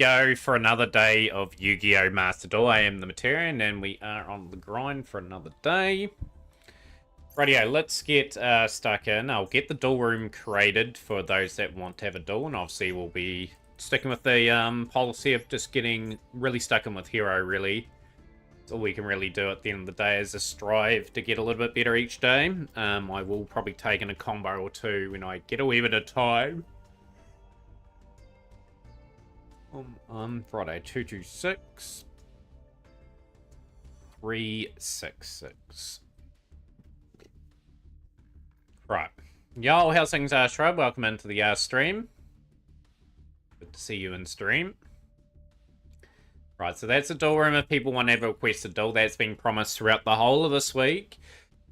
go for another day of Yu-Gi-Oh! Master Duel. I am the Materian, and we are on the grind for another day. Rightio, let's get stuck in. I'll get the duel room created for those that want to have a duel, and obviously we'll be sticking with the policy of just getting really stuck in with hero, really. That's all we can really do at the end of the day is just strive to get a little bit better each day. I will probably take in a combo or two when I get a wee bit of time. Friday, 226. 366. Right. Yo, how's things, Shrub? Welcome into the stream. Good to see you in stream. Right, so that's a duel room if people want to have a requested duel. That's been promised throughout the whole of this week.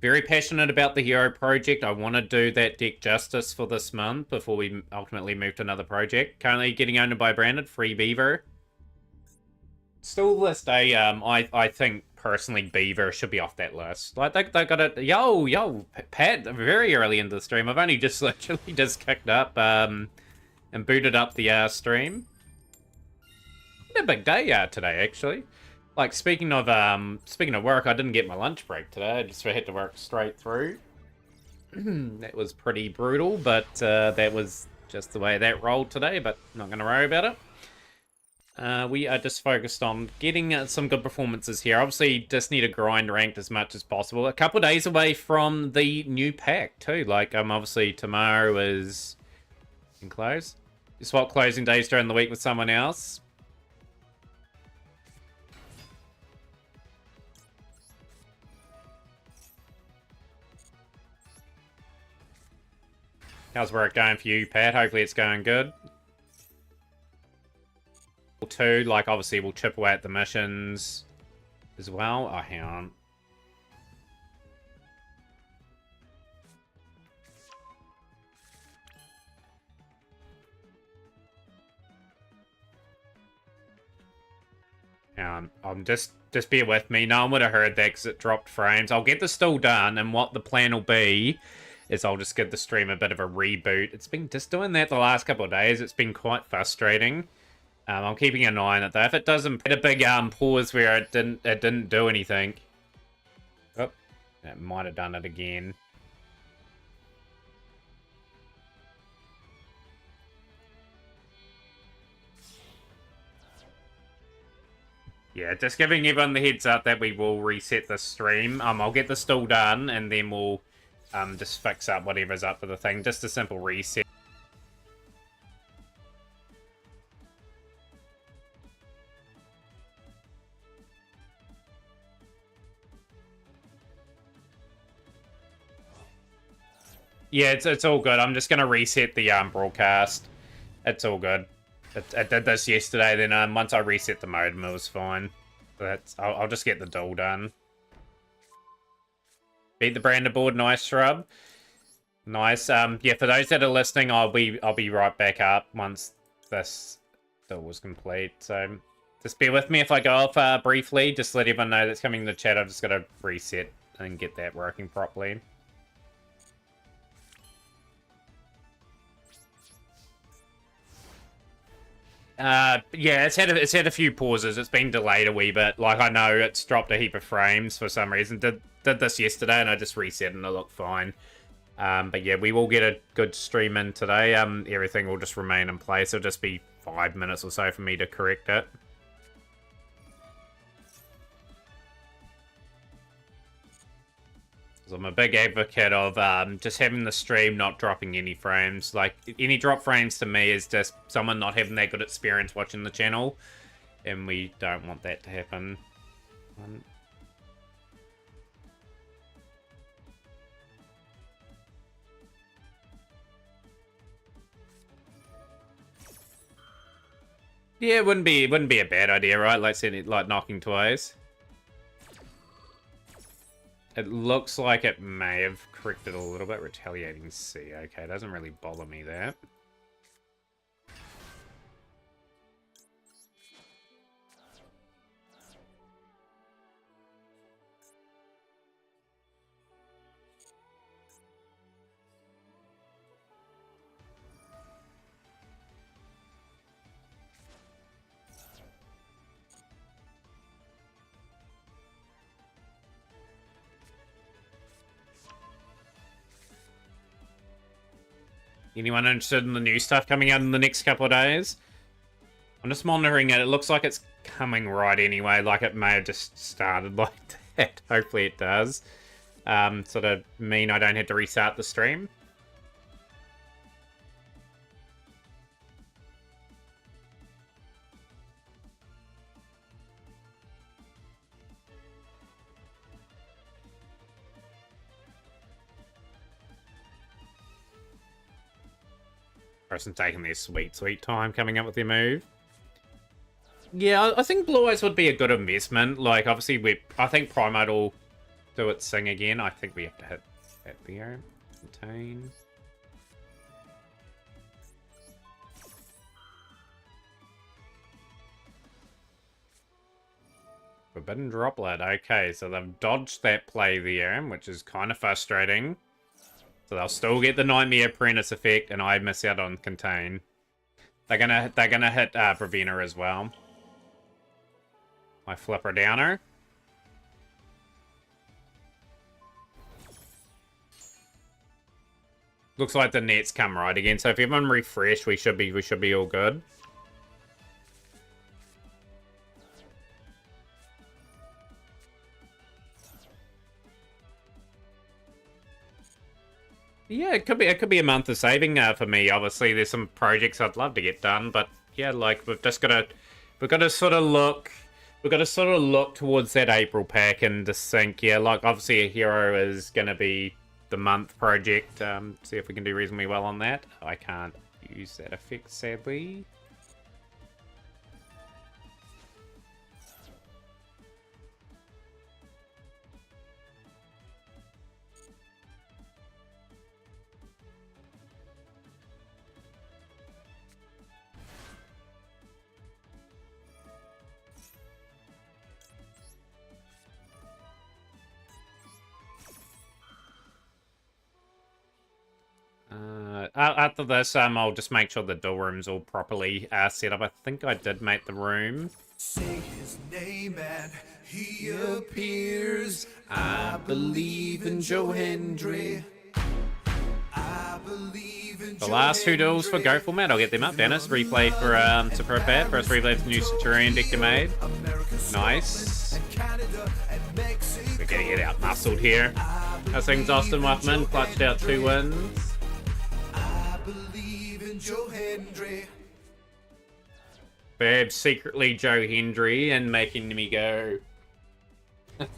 Very passionate about the hero project. I want to do that deck justice for this month before we ultimately move to another project. Currently getting owned by Branded, Free Beaver. Still this day, I think personally Beaver should be off that list. Like they got it. Yo, Pat, very early into the stream. I've only just literally just kicked up and booted up the stream. Been a big day today, actually. Like speaking of work, I didn't get my lunch break today. I just had to work straight through. That was pretty brutal, but that was just the way that rolled today. But not going to worry about it. We are just focused on getting some good performances here. Obviously, just need to grind ranked as much as possible. A couple of days away from the new pack, too. Like, obviously, tomorrow is in close. You swap closing days during the week with someone else. How's work going for you, Pat? Hopefully it's going good. Two, like obviously we'll chip away at the missions as well. Oh, hang on. Just bear with me. No one would have heard that because it dropped frames. I'll get this still done, and what the plan will be is I'll just give the stream a bit of a reboot. It's been just doing that the last couple of days. It's been quite frustrating. I'm keeping an eye on it though. If it doesn't put a big pause where it didn't do anything. Oh, it might have done it again. Yeah, just giving everyone the heads up that we will reset the stream. I'll get this still done and then we'll just fix up whatever's up with the thing. Just a simple reset. Yeah, it's all good. I'm just gonna reset the broadcast. It's all good. I did this yesterday. Then once I reset the modem, it was fine. But I'll just get the duel done. Beat the Branded board, nice Shrub. Nice. Yeah, for those that are listening, I'll be right back up once this duel was complete. So just bear with me if I go off briefly. Just let everyone know that's coming in the chat. I've just got to reset and get that working properly. Yeah, it's had a few pauses. It's been delayed a wee bit. Like, I know it's dropped a heap of frames for some reason. Did this yesterday, and I just reset and it looked fine. But yeah, we will get a good stream in today. Everything will just remain in place. It'll just be 5 minutes or so for me to correct it. I'm a big advocate of just having the stream not dropping any frames. Like, any drop frames to me is just someone not having that good experience watching the channel. And we don't want that to happen. Yeah, it wouldn't be a bad idea, right? Like, like knocking twice. It looks like it may have corrected a little bit. Retaliating C. Okay, doesn't really bother me that. Anyone interested in the new stuff coming out in the next couple of days? I'm just monitoring it. It looks like it's coming right anyway. Like it may have just started like that. Hopefully it does. Sort of mean I don't have to restart the stream. Person taking their sweet time coming up with their move. Yeah, I think Blue Eyes would be a good investment. Like, obviously, I think Primate will do its thing again. I think we have to hit that there. Contain. Forbidden Droplet. Okay, so they've dodged that play there, which is kind of frustrating. So they'll still get the Nightmare Apprentice effect, and I miss out on Contain. They're gonna hit Bravina as well. My Flipper Downer. Looks like the net's come right again. So if everyone refresh, we should be all good. Yeah, it could be a month of saving for me. Obviously, there's some projects I'd love to get done, but yeah, like we've got to sort of look towards that April pack and just think, yeah, like obviously a hero is gonna be the month project. See if we can do reasonably well on that. I can't use that effect, sadly. After this, I'll just make sure the Duelroom's all properly set up. I think I did make the room. Say his name and he appears. I believe in Joe Hendry. I believe in The last two duels for Go Full Mat. I'll get them up, Dennis. Replay for Super Bad. First replay for the new Centurion deck you made. Nice. We're getting it out muscled here. How's things, Austin Wuffman? Clutched out 2 wins. Joe Hendry. Bab's secretly Joe Hendry and making me go. Don't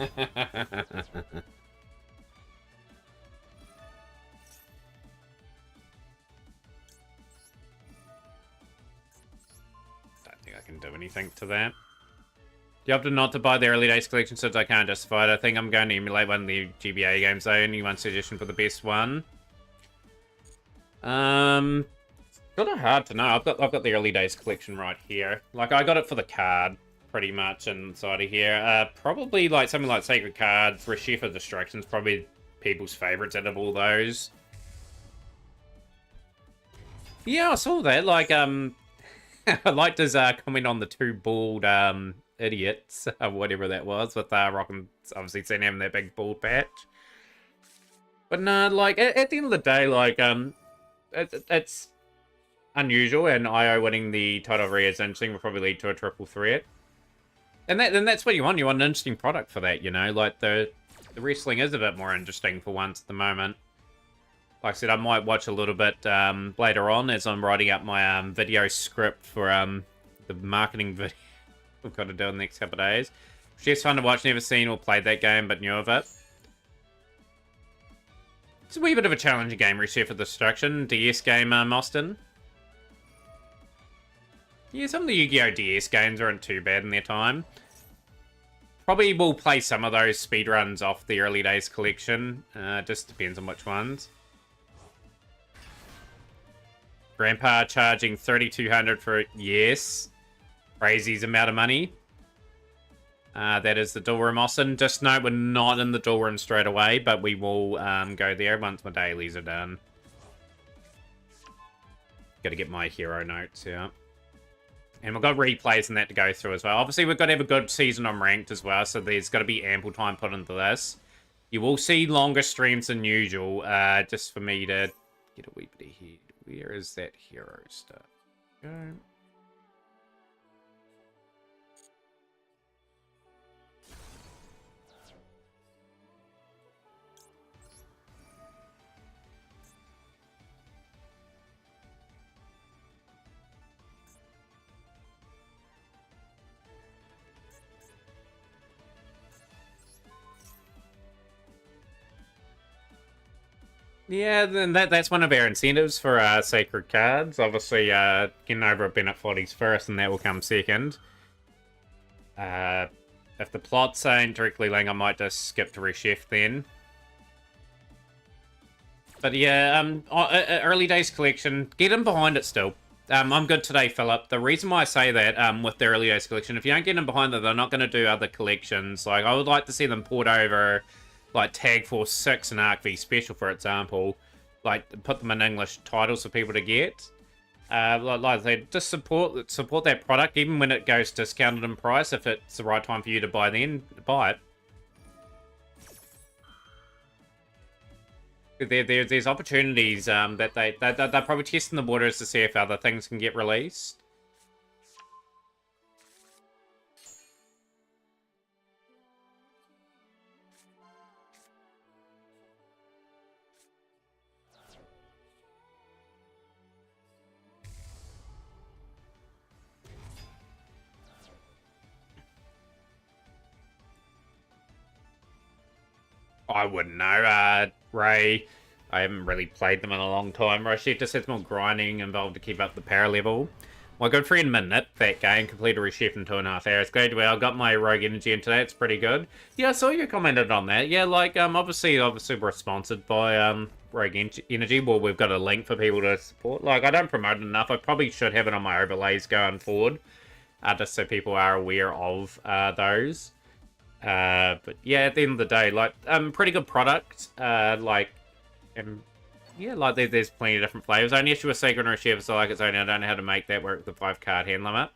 think I can do anything to that. You opted not to buy the early days collection since I can't justify it. I think I'm going to emulate one of the GBA games though. Only one suggestion for the best one. Kind of hard to know. I've got the early days collection right here. Like I got it for the card, pretty much inside of here. Probably like something like Sacred Cards, Reshef of Distractions, probably people's favorites out of all those. Yeah, I saw that. Like I liked his comment on the 2 bald idiots, whatever that was, with Rock'em obviously seen him that big bald patch. But no, like at the end of the day, like it's unusual, and IO winning the title of Rhea is interesting. Will probably lead to a triple threat, and that's what you want. You want an interesting product for that, you know. Like the wrestling is a bit more interesting for once at the moment. Like I said, I might watch a little bit later on as I'm writing up my video script for the marketing video we've got to do in the next couple of days. It's fun to watch. Never seen or played that game, but knew of it. It's a wee bit of a challenging game, Reshef of Destruction. DS game, Austin. Yeah, some of the Yu-Gi-Oh! DS games aren't too bad in their time. Probably will play some of those speedruns off the early days collection. Just depends on which ones. Grandpa charging 3,200 for it. Yes. Crazy amount of money. That is the Duelroom, Austin. Just note we're not in the Duelroom straight away, but we will go there once my dailies are done. Got to get my hero notes out. And we've got replays and that to go through as well. Obviously, we've got to have a good season on Ranked as well, so there's got to be ample time put into this. You will see longer streams than usual, just for me to get a wee bit ahead. Where is that hero stuff? Go. Yeah, then that's one of our incentives for sacred cards. Obviously, getting over a Bennett 40s first, and that will come second. If the plots ain't directly linked, I might just skip to Reshef then. But yeah, early days collection, get in behind it still. I'm good today, Philip. The reason why I say that, with the early days collection, if you don't get in behind it, they're not going to do other collections. Like, I would like to see them port over, like, Tag Force 6 and Arc V Special, for example. Like, put them in English titles for people to get. Like I said, just support that product, even when it goes discounted in price. If it's the right time for you to buy, then buy it. There's opportunities that they're probably testing the waters to see if other things can get released. I wouldn't know, Ray. I haven't really played them in a long time. Rashid just has more grinding involved to keep up the power level. My good friend Minit, that game, completed Reshef in 2.5 hours. Glad well. I got my Rogue Energy in today. It's pretty good. Yeah, I saw you commented on that. Yeah, like, obviously we're sponsored by, Rogue Energy. Well, we've got a link for people to support. Like, I don't promote it enough. I probably should have it on my overlays going forward. Just so people are aware of, those. But yeah, at the end of the day, like, pretty good product. Yeah, like there's plenty of different flavors. Only issue with Sacred and Chef, so like it's only I don't know how to make that work with the 5-card hand limit.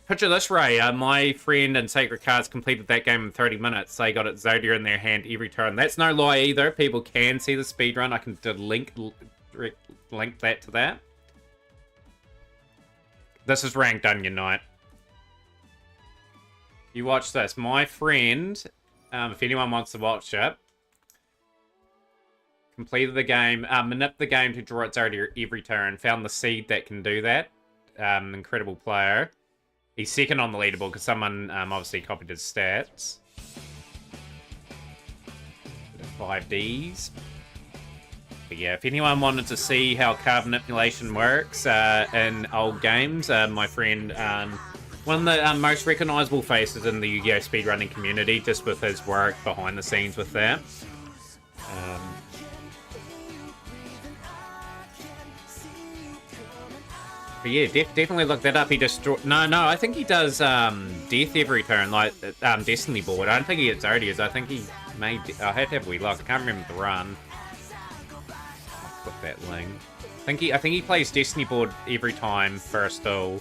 Picture this, Ray. My friend and Sacred Cards completed that game in 30 minutes. They got it Zodia in their hand every turn. That's no lie either. People can see the speedrun. I can link that to that. This is Ranked Onion Night. You watch this. My friend, if anyone wants to watch it, completed the game, manipulated the game to draw its Zodia every turn, found the seed that can do that. Incredible player. He's second on the leaderboard because someone obviously copied his stats. 5Ds. But yeah, if anyone wanted to see how card manipulation works in old games, my friend, one of the most recognisable faces in the Yu-Gi-Oh! Speedrunning community, just with his work behind the scenes with that. But yeah, definitely look that up. He just no, I think he does death every turn, like Destiny board. I don't think he gets Zodias. I think he made. I have to have a wee look. I can't remember the run. I'll click that link. I think he plays Destiny board every time first duel.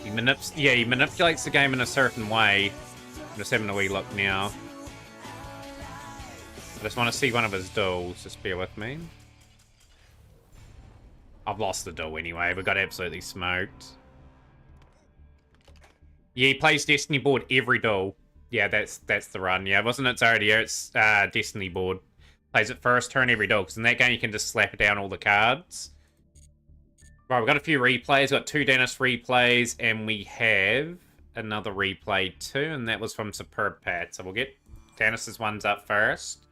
He manipulates the game in a certain way. I'm just having a wee look now. I just want to see one of his duels. Just bear with me. I've lost the duel anyway. We got absolutely smoked. Yeah, he plays Destiny board every duel. Yeah, that's the run. Yeah, wasn't it Zodia? It's Destiny board. Plays it first turn every duel. Because in that game, you can just slap it down all the cards. Right, we've got a few replays. We've got 2 Dennis replays. And we have another replay too, and that was from Superb Pat. So we'll get Dennis's ones up first.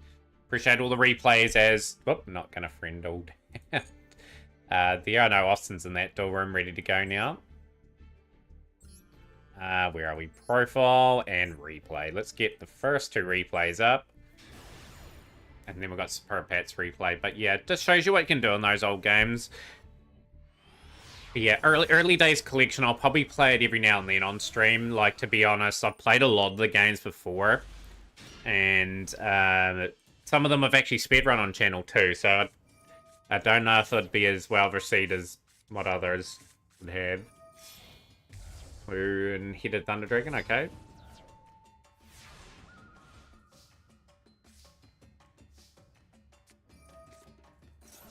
Appreciate all the replays as... Whoop, not gonna friend old. There are no Austins in that duel room ready to go now. Where are we? Profile and replay. Let's get the first 2 replays up. And then we've got Superb Pat's replay. But yeah, it just shows you what you can do in those old games. Yeah, early days collection, I'll probably play it every now and then on stream. Like, to be honest, I've played a lot of the games before. And some of them have actually speedrun on channel too. So I don't know if it'd be as well received as what others would have. We're in Headed Thunder Dragon, okay.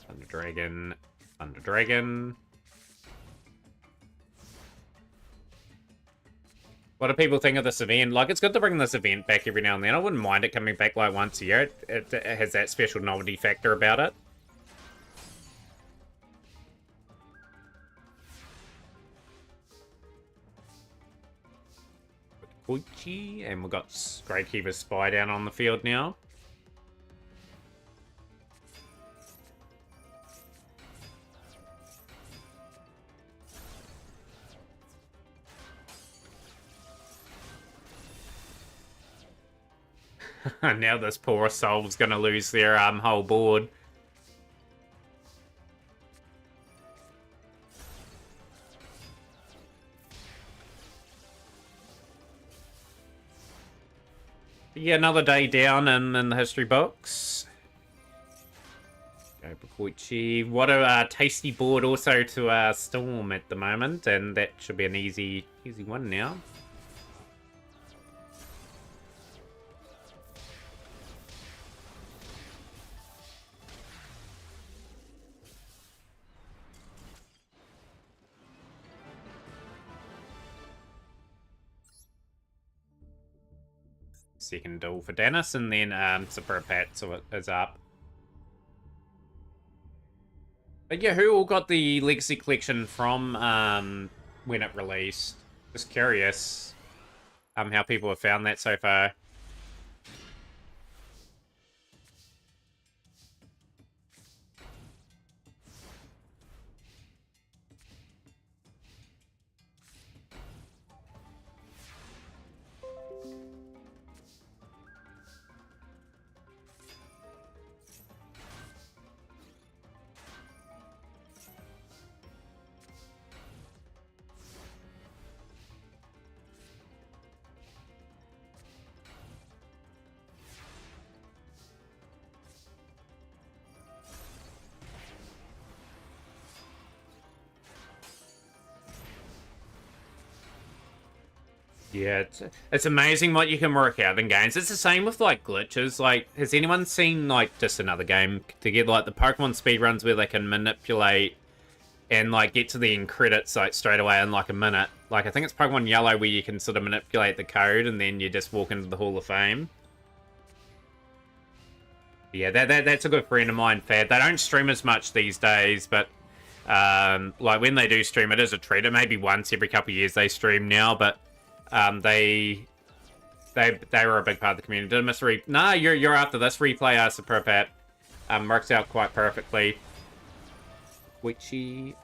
Thunder Dragon. Thunder Dragon. What do people think of this event? Like, it's good to bring this event back every now and then. I wouldn't mind it coming back like once a year. It has that special novelty factor about it. Koichi, and we've got Greykeeper's Spy down on the field now. Now this poor soul's gonna lose their whole board. Yeah, another day down in the history books. Go Bakuichi. What a tasty board also to storm at the moment, and that should be an easy one now. Second duel for Dennis, and then Super Pat, so it is up. But yeah, who all got the Legacy Collection from when it released? Just curious how people have found that so far. Yeah, it's amazing what you can work out in games. It's the same with, like, glitches. Like, has anyone seen, like, just another game to get, like, the Pokemon speedruns where they can manipulate and, like, get to the end credits, like, straight away in, like, a minute? Like, I think it's Pokemon Yellow where you can sort of manipulate the code and then you just walk into the Hall of Fame. Yeah, that's a good friend of mine, Fad. They don't stream as much these days, but, like, when they do stream, it is a treat. It may be once every couple of years they stream now, but... they were a big part of the community. Did I miss Nah, you're after this replay, Super Pat. Works out quite perfectly. Witchy.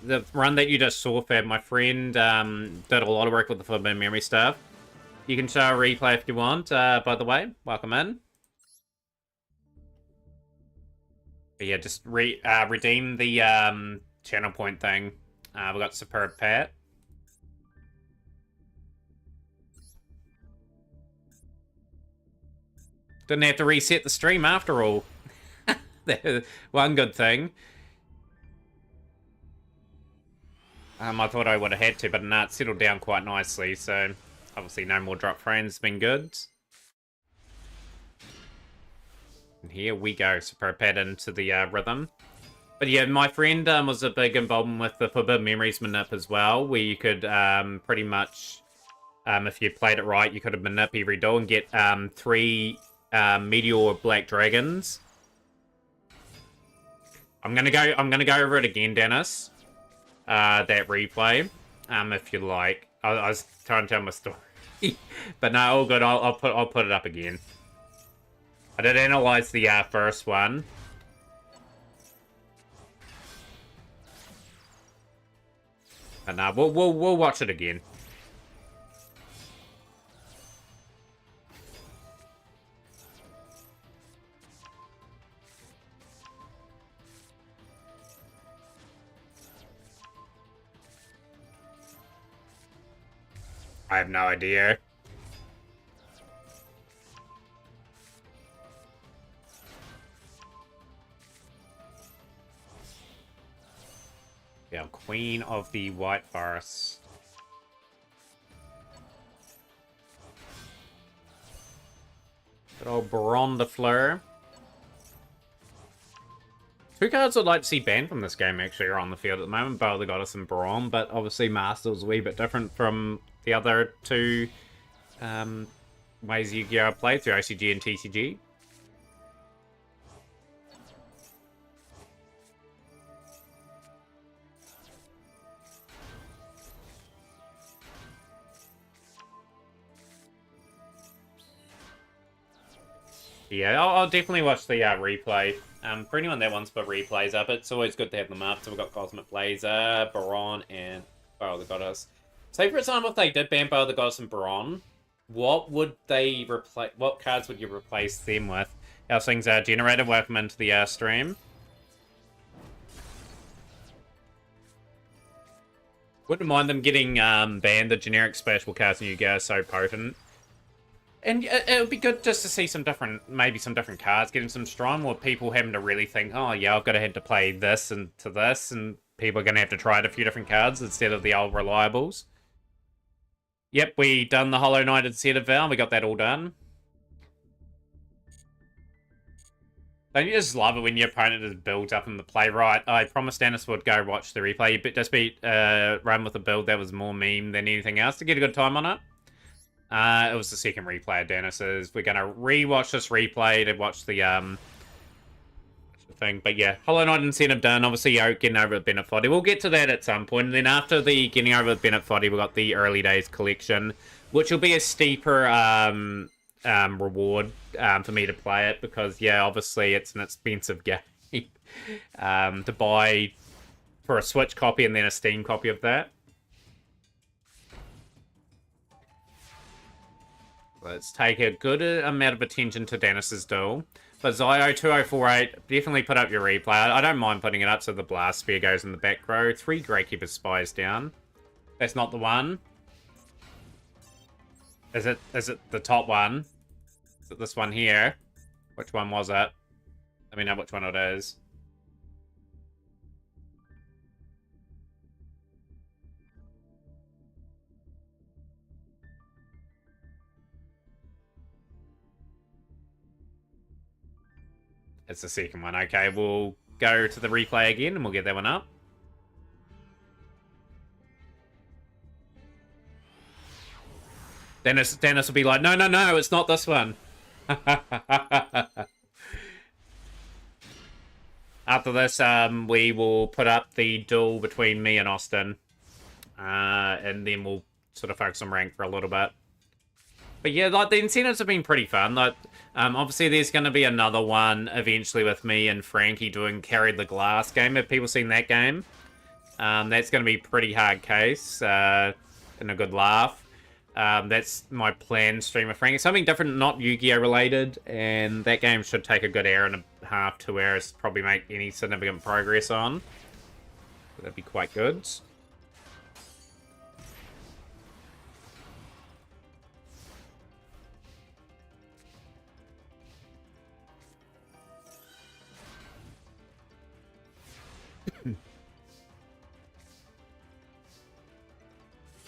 The run that you just saw, Fab, my friend did a lot of work with the Forbidden Memory stuff. You can show a replay if you want, by the way. Welcome in. But yeah, just redeem the channel point thing. We've got Superb Pat. Didn't have to reset the stream after all. One good thing. I thought I would have had to, but no, it settled down quite nicely, so obviously no more drop frames, been good. And here we go, Super Pat into the rhythm. But yeah, my friend was a big involvement with the Forbidden Memories manip as well, where you could pretty much, if you played it right, you could have manip every duel and get 3 Meteor Black Dragons. I'm gonna go over it again, Dennis. That replay, if you like. I was trying to tell my story, but no, all good. I'll put it up again. I did analyze the first one. But no, we'll watch it again. I have no idea. our Queen of the White Forest. Good old Baron de Fleur. Two cards I'd like to see banned from this game actually are on the field at the moment. Both the Goddess and Baron, but obviously Master was a wee bit different from the other two ways Yu-Gi-Oh! Played through OCG and TCG. Yeah, I'll definitely watch the replay. For anyone that wants to put replays up, it's always good to have them up. So we've got Cosmic Blazer, Baron, and Bow the Goddess. Say, for example, if they did ban Bow the Goddess and Baron, what would they replace? What cards would you replace them with? Our things are generated. Welcome into the stream. Wouldn't mind them getting banned. The generic special cards in Yu-Gi-Oh! Are so potent. And it would be good just to see some different, maybe some different cards getting some strong, or people having to really think, oh yeah, I've got to have to play this and to this, and people are going to have to try a few different cards instead of the old reliables. Yep, we done the Hollow Knight instead of Val, we got that all done. Don't you just love it when your opponent is built up in the play? Right, I promised Dennis would go watch the replay. You just beat run with a build that was more meme than anything else to get a good time on it. It was the second replay of Dennis's. We're going to re-watch this replay to watch the thing. But yeah, Hollow Knight incentive done. Obviously, getting over the Bennett Foddy. We'll get to that at some point. And then after the getting over the Bennett Foddy, we've got the Early Days collection, which will be a steeper reward for me to play it. Because, yeah, obviously, it's an expensive game to buy for a Switch copy and then a Steam copy of that. Let's take a good amount of attention to Dennis's duel. But Zio2048, definitely put up your replay. I don't mind putting it up so the Blast Spear goes in the back row. 3 Gravekeeper Spies down. That's not the one. Is it the top one? Is it this one here? Which one was it? Let me know which one it is. It's the second one. Okay, we'll go to the replay again and we'll get that one up. Dennis will be like, no, it's not this one. After this, we will put up the duel between me and Austin. And then we'll sort of focus on rank for a little bit. But yeah, like, the incentives have been pretty fun. Like, obviously there's going to be another one eventually with me and Frankie doing Carry the Glass game. Have people seen that game? That's going to be pretty hard case and a good laugh. That's my planned stream with Frankie. Something different, not Yu-Gi-Oh! Related, and that game should take a good hour and a half, 2 hours to probably make any significant progress on. So that'd be quite good.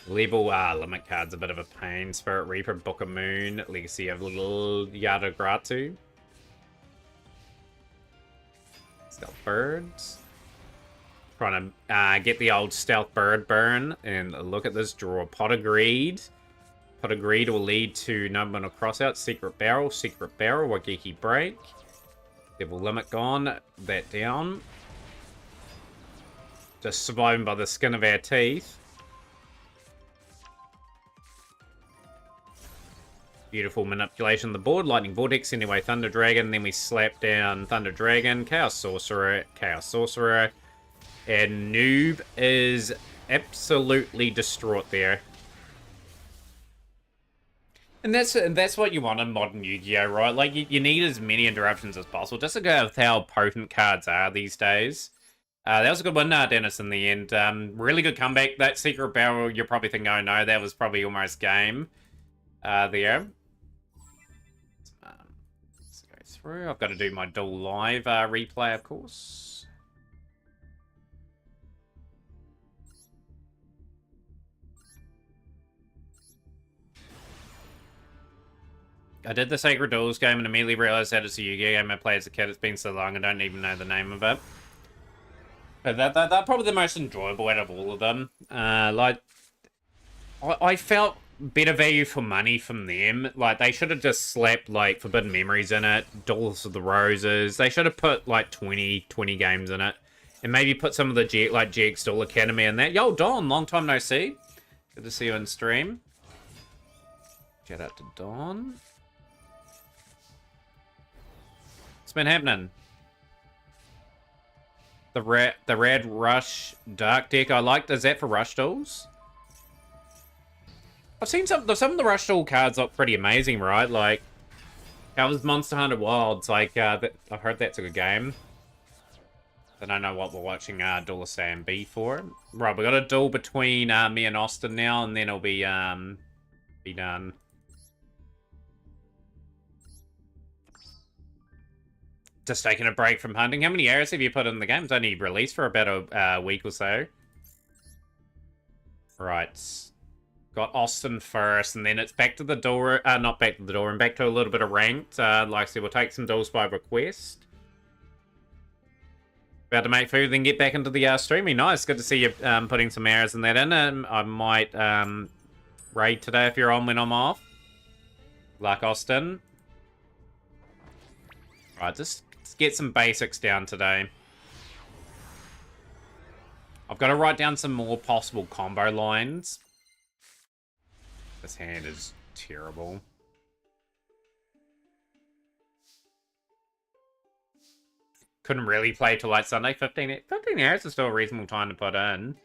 Level limit cards a bit of a pain. Spirit Reaper, Book of Moon, Legacy of Little Yadagratu. Stealth Birds. Trying to get the old Stealth Bird burn. And look at this draw. Pot of Greed. Pot of Greed will lead to Nobleman of Crossout. Secret Barrel, Wageki Break. Devil Limit gone. That down. Just surviving by the skin of our teeth. Beautiful manipulation of the board. Lightning Vortex, anyway, Thunder Dragon. Then we slap down Thunder Dragon, Chaos Sorcerer. And Noob is absolutely distraught there. And that's what you want in modern Yu-Gi-Oh, right? Like, you need as many interruptions as possible, just to go with how potent cards are these days. That was a good one, Dennis, in the end. Really good comeback. That Secret Barrel, you're probably thinking, oh no, that was probably almost game. There. Let's go through. I've got to do my dual live replay, of course. I did the Sacred Duels game and immediately realized that it's a Yu-Gi-Oh game I played as a kid. It's been so long I don't even know the name of it. But they're probably the most enjoyable out of all of them. Like, I felt better value for money from them. Like, they should have just slapped, like, Forbidden Memories in it, Duels of the Roses. They should have put, like, 20 games in it. And maybe put some of the, GX Duel Academy in that. Yo, Don, long time no see. Good to see you in stream. Shout out to Don. What's been happening? The Red Rush Dark deck I liked. Is that for Rush Duels? I've seen some of the Rush Duel cards look pretty amazing, right? Like, that was Monster Hunter Wilds. Like, I've heard that's a good game. I don't know what we're watching Duelist A and B for. Right, we got a duel between me and Austin now, and then it'll be done. Just taking a break from hunting. How many arrows have you put in the game? It's only released for about a week or so. Right. Got Austin first, and then it's back to the door. Not back to the door, and back to a little bit of ranked. Like I said, we'll take some duels by request. About to make food, then get back into the streaming. Nice, good to see you putting some arrows in that in. I might raid today if you're on when I'm off. Like Austin. Right, just get some basics down today. I've got to write down some more possible combo lines. This hand is terrible. Couldn't really play till like Sunday. 15 hours is still a reasonable time to put in.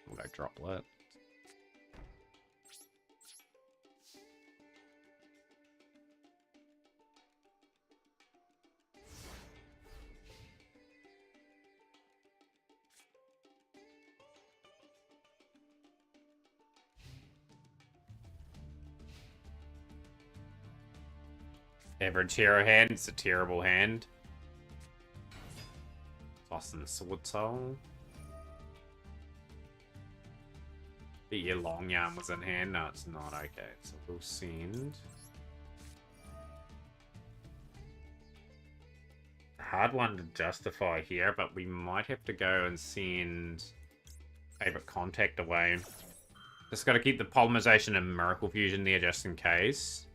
We'll go droplet. Average hero hand. It's a terrible hand. Austin Sword Soul. The your long yarn was in hand. No, it's not. Okay, so we'll send. Hard one to justify here, but we might have to go and send favorite contact away. Just got to keep the polymerization and Miracle Fusion there just in case.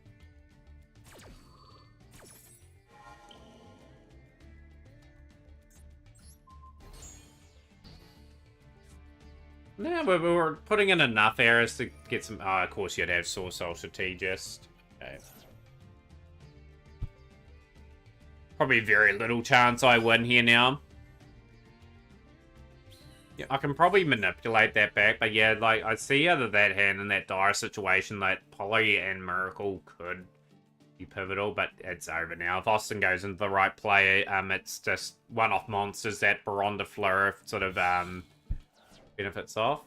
No, we were putting in enough errors to get some... Oh, of course you'd have Source Soul Strategist. Okay. Probably very little chance I win here now. Yeah, I can probably manipulate that back, but yeah, like, I see out of that hand in that dire situation, like, Poly and Miracle could be pivotal, but it's over now. If Austin goes into the right play, it's just one-off monsters that Baronda Fleur sort of, benefits off.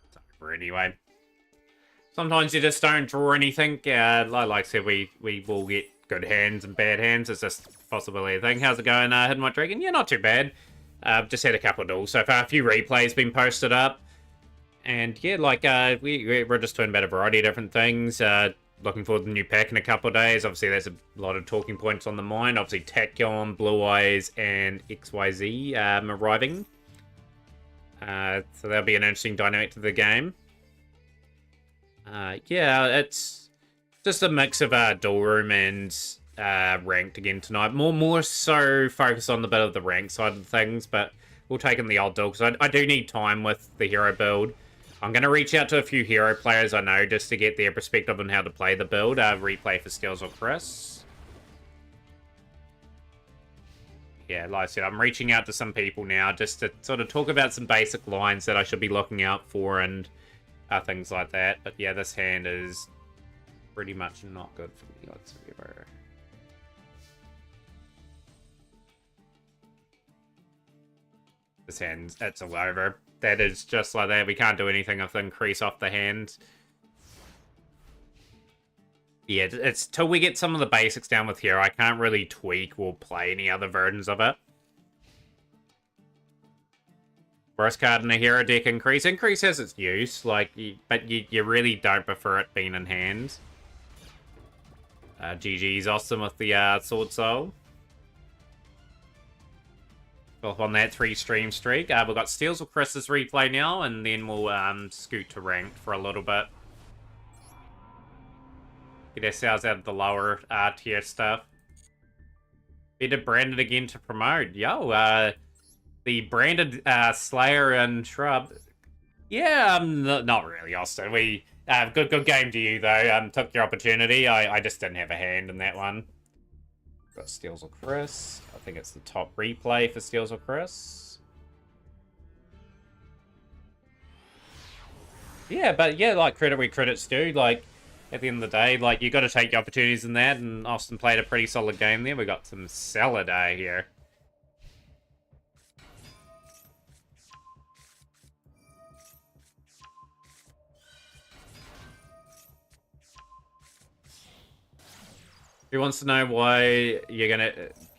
It's over anyway. Sometimes you just don't draw anything. Like I said, we will get good hands and bad hands. It's just a possibility thing. How's it going, Hidden White Dragon? Yeah, not too bad. Just had a couple of duels so far. A few replays been posted up. And yeah, like, we're just talking about a variety of different things. Looking forward to the new pack in a couple of days. Obviously, there's a lot of talking points on the mind. Obviously, Tatcon, Blue Eyes, and XYZ arriving. So that'll be an interesting dynamic to the game. Yeah, it's just a mix of Duelroom and ranked again tonight. More so focus on the bit of the ranked side of things, but we'll take in the old duel because I do need time with the hero build. I'm going to reach out to a few hero players I know just to get their perspective on how to play the build. Replay for Skills or Chris. Yeah, like I said, I'm reaching out to some people now just to sort of talk about some basic lines that I should be looking out for and things like that. But yeah, this hand is pretty much not good for me whatsoever. This hand, it's all over. That is just like that. We can't do anything with increase off the hand. Yeah, it's till we get some of the basics down with here. I can't really tweak or play any other versions of it. First card in a hero deck, increase. Increase has its use, like, but you really don't prefer it being in hand. GG's awesome with the Sword Soul. Off on that 3-stream streak. We've got Steels or Chris's replay now, and then we'll scoot to ranked for a little bit. Get ourselves out of the lower tier stuff. Better branded again to promote. Yo, the branded Slayer and Shrub. Yeah, not really, Austin. We good game to you though. Took your opportunity. I just didn't have a hand in that one. Got Steels or Chris. I think it's the top replay for Steels or Chris. Yeah, but yeah, like credit where credit's due. Like at the end of the day, like you got to take your opportunities in that. And Austin played a pretty solid game there. We got some solid here. Who wants to know why you're gonna...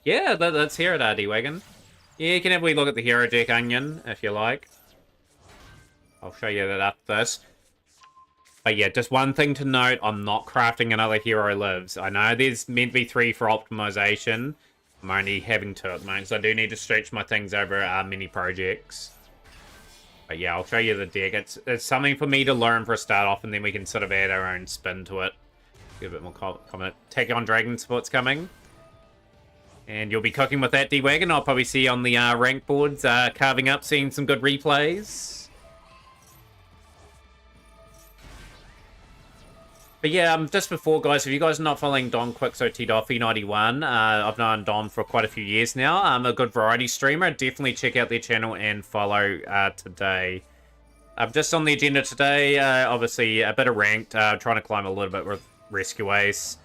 Yeah, let's hear it, D-Wagon. Yeah, you can have a wee look at the hero deck, Onion, if you like. I'll show you that after this. But yeah, just one thing to note, I'm not crafting another Hero Lives. I know there's meant to be 3 for optimization. I'm only having 2 at the moment, so I do need to stretch my things over mini projects. But yeah, I'll show you the deck. It's something for me to learn for a start off, and then we can sort of add our own spin to it. Get a bit more comment. Take on Dragon Sports coming. And you'll be cooking with that, D-Wagon. I'll probably see you on the rank boards, carving up, seeing some good replays. But yeah, just before, guys, if you guys are not following Don Quixote Doffy 91, I've known Don for quite a few years now. I'm a good variety streamer. Definitely check out their channel and follow today. Just on the agenda today, obviously a bit of ranked, trying to climb a little bit with Rescue Ace.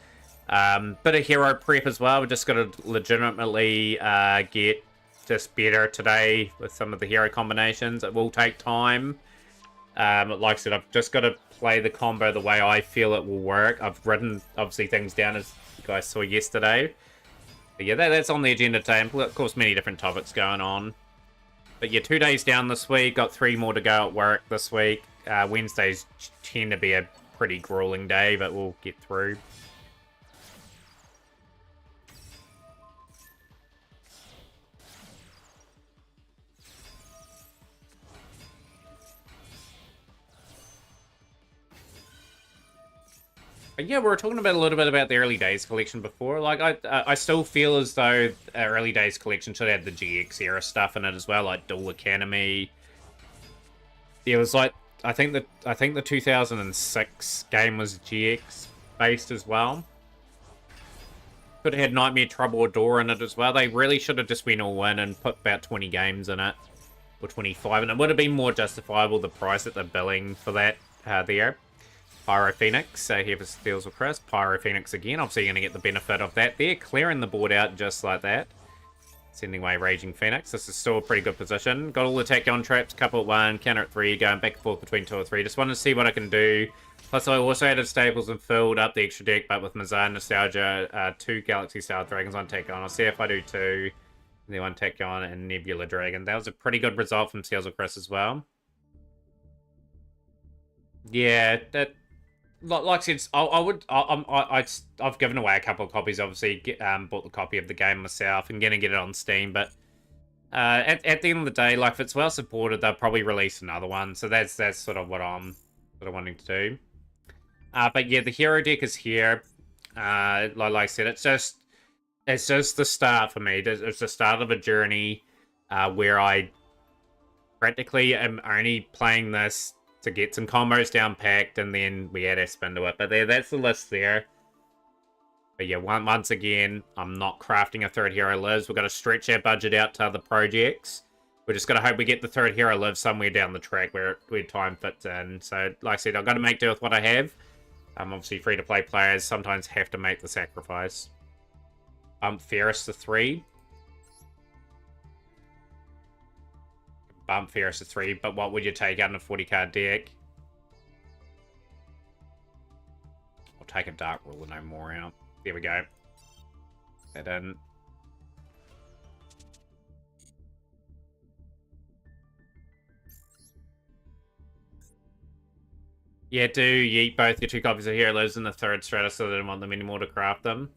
Bit of hero prep as well. We're just got to legitimately get just better today with some of the hero combinations. It will take time. Like I said, I've just got to play the combo the way I feel it will work. I've written, obviously, things down as you guys saw yesterday. But yeah, that's on the agenda today. And of course, many different topics going on. But yeah, 2 days down this week. Got 3 more to go at work this week. Wednesdays tend to be a pretty grueling day, but we'll get through. But yeah, we were talking about a little bit about the early days collection before. Like, I still feel as though our early days collection should have the GX era stuff in it as well, like Duel Academy. Yeah, it was like I think the 2006 game was GX based as well. Could have had Nightmare Trouble or Door in it as well. They really should have just went all in and put about 20 games in it, or 25, and it would have been more justifiable the price that they're billing for that there. Pyro Phoenix, so here for Steels or Chris. Pyro Phoenix again. Obviously, you're going to get the benefit of that there. Clearing the board out just like that. Sending away Raging Phoenix. This is still a pretty good position. Got all the tachyon traps. Couple at 1, counter at 3. Going back and forth between 2 or 3. Just wanted to see what I can do. Plus, I also added stables and filled up the extra deck, but with Mazar Nostalgia, 2 Galaxy Star Dragons on tachyon. I'll see if I do 2. And then 1 tachyon and Nebula Dragon. That was a pretty good result from Steels or Chris as well. Yeah, that... Like I said, I've given away a couple of copies, obviously, bought the copy of the game myself and gonna get it on Steam, but at the end of the day, like, if it's well supported, they'll probably release another one, so that's sort of what I'm sort of wanting to do. But yeah, the hero deck is here. Like I said, it's just the start for me. It's the start of a journey where I practically am only playing this to get some combos down packed, and then we add our spin to it. But that's the list there. But yeah, once again, I'm not crafting a 3rd hero lives. We've got to stretch our budget out to other projects. We're just going to hope we get the 3rd hero live somewhere down the track where time fits in. So, like I said, I've got to make do with what I have. Obviously, free-to-play players sometimes have to make the sacrifice. Ferris to 3. bump Ferris to 3, but what would you take out in a 40 card deck? I'll take a Dark Ruler no more out. There we go. That in. Yeah, do yeet both your 2 copies of Hero Lives in the 3rd strata so they don't want them anymore to craft them.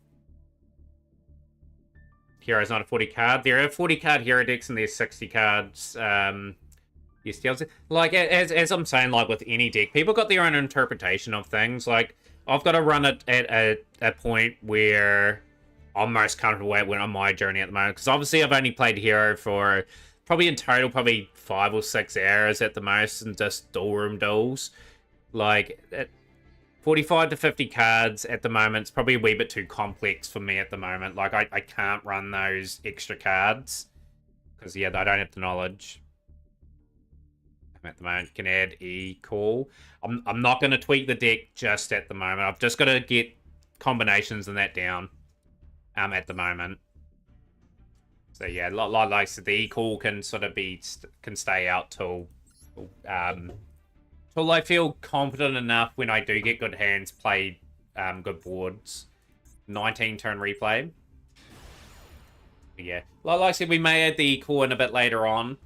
Hero's not a 40 card. There are 40 card hero decks and there's 60 cards. Like, as I'm saying, like with any deck, people got their own interpretation of things. Like, I've got to run it at a point where I'm most comfortable at when on my journey at the moment. Because obviously I've only played Hero for probably in total, probably 5 or 6 hours at the most, and just Duelroom duels. Like, 45 to 50 cards at the moment, it's probably a wee bit too complex for me at the moment. Like, I can't run those extra cards. Because, yeah, I don't have the knowledge. At the moment, can add E-Call. I'm not going to tweak the deck just at the moment. I've just got to get combinations and that down at the moment. So, yeah, like I said, the E-Call can sort of can stay out till I feel confident enough when I do get good hands, play good boards. 19 turn replay. Yeah, like I said, we may add the core in a bit later on.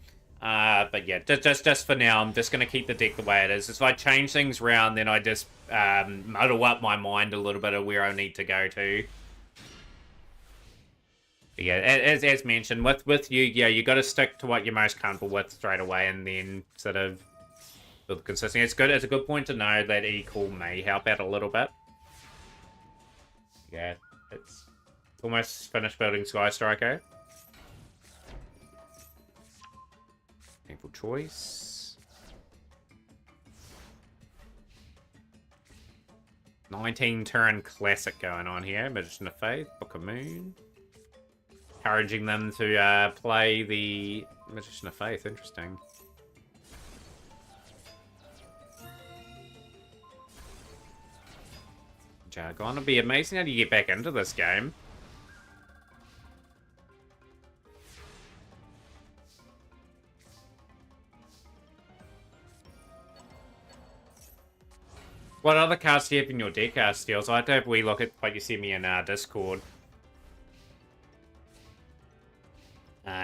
But yeah, just for now, I'm just going to keep the deck the way it is. If I change things around, then I just muddle up my mind a little bit of where I need to go to. But yeah, as mentioned, with you, yeah, you got to stick to what you're most comfortable with straight away, and then sort of build consistency. It's good. It's a good point to know that E-Call may help out a little bit. Yeah, it's almost finished building Sky Striker. Painful choice. 19 turn classic going on here. Magician of Faith, Book of Moon. Encouraging them to play the Magician of Faith. Interesting. Jargon. It'd be amazing how do you get back into this game. What other cards do you have in your deck, Steels? I have to have a wee look at what you sent me in Discord.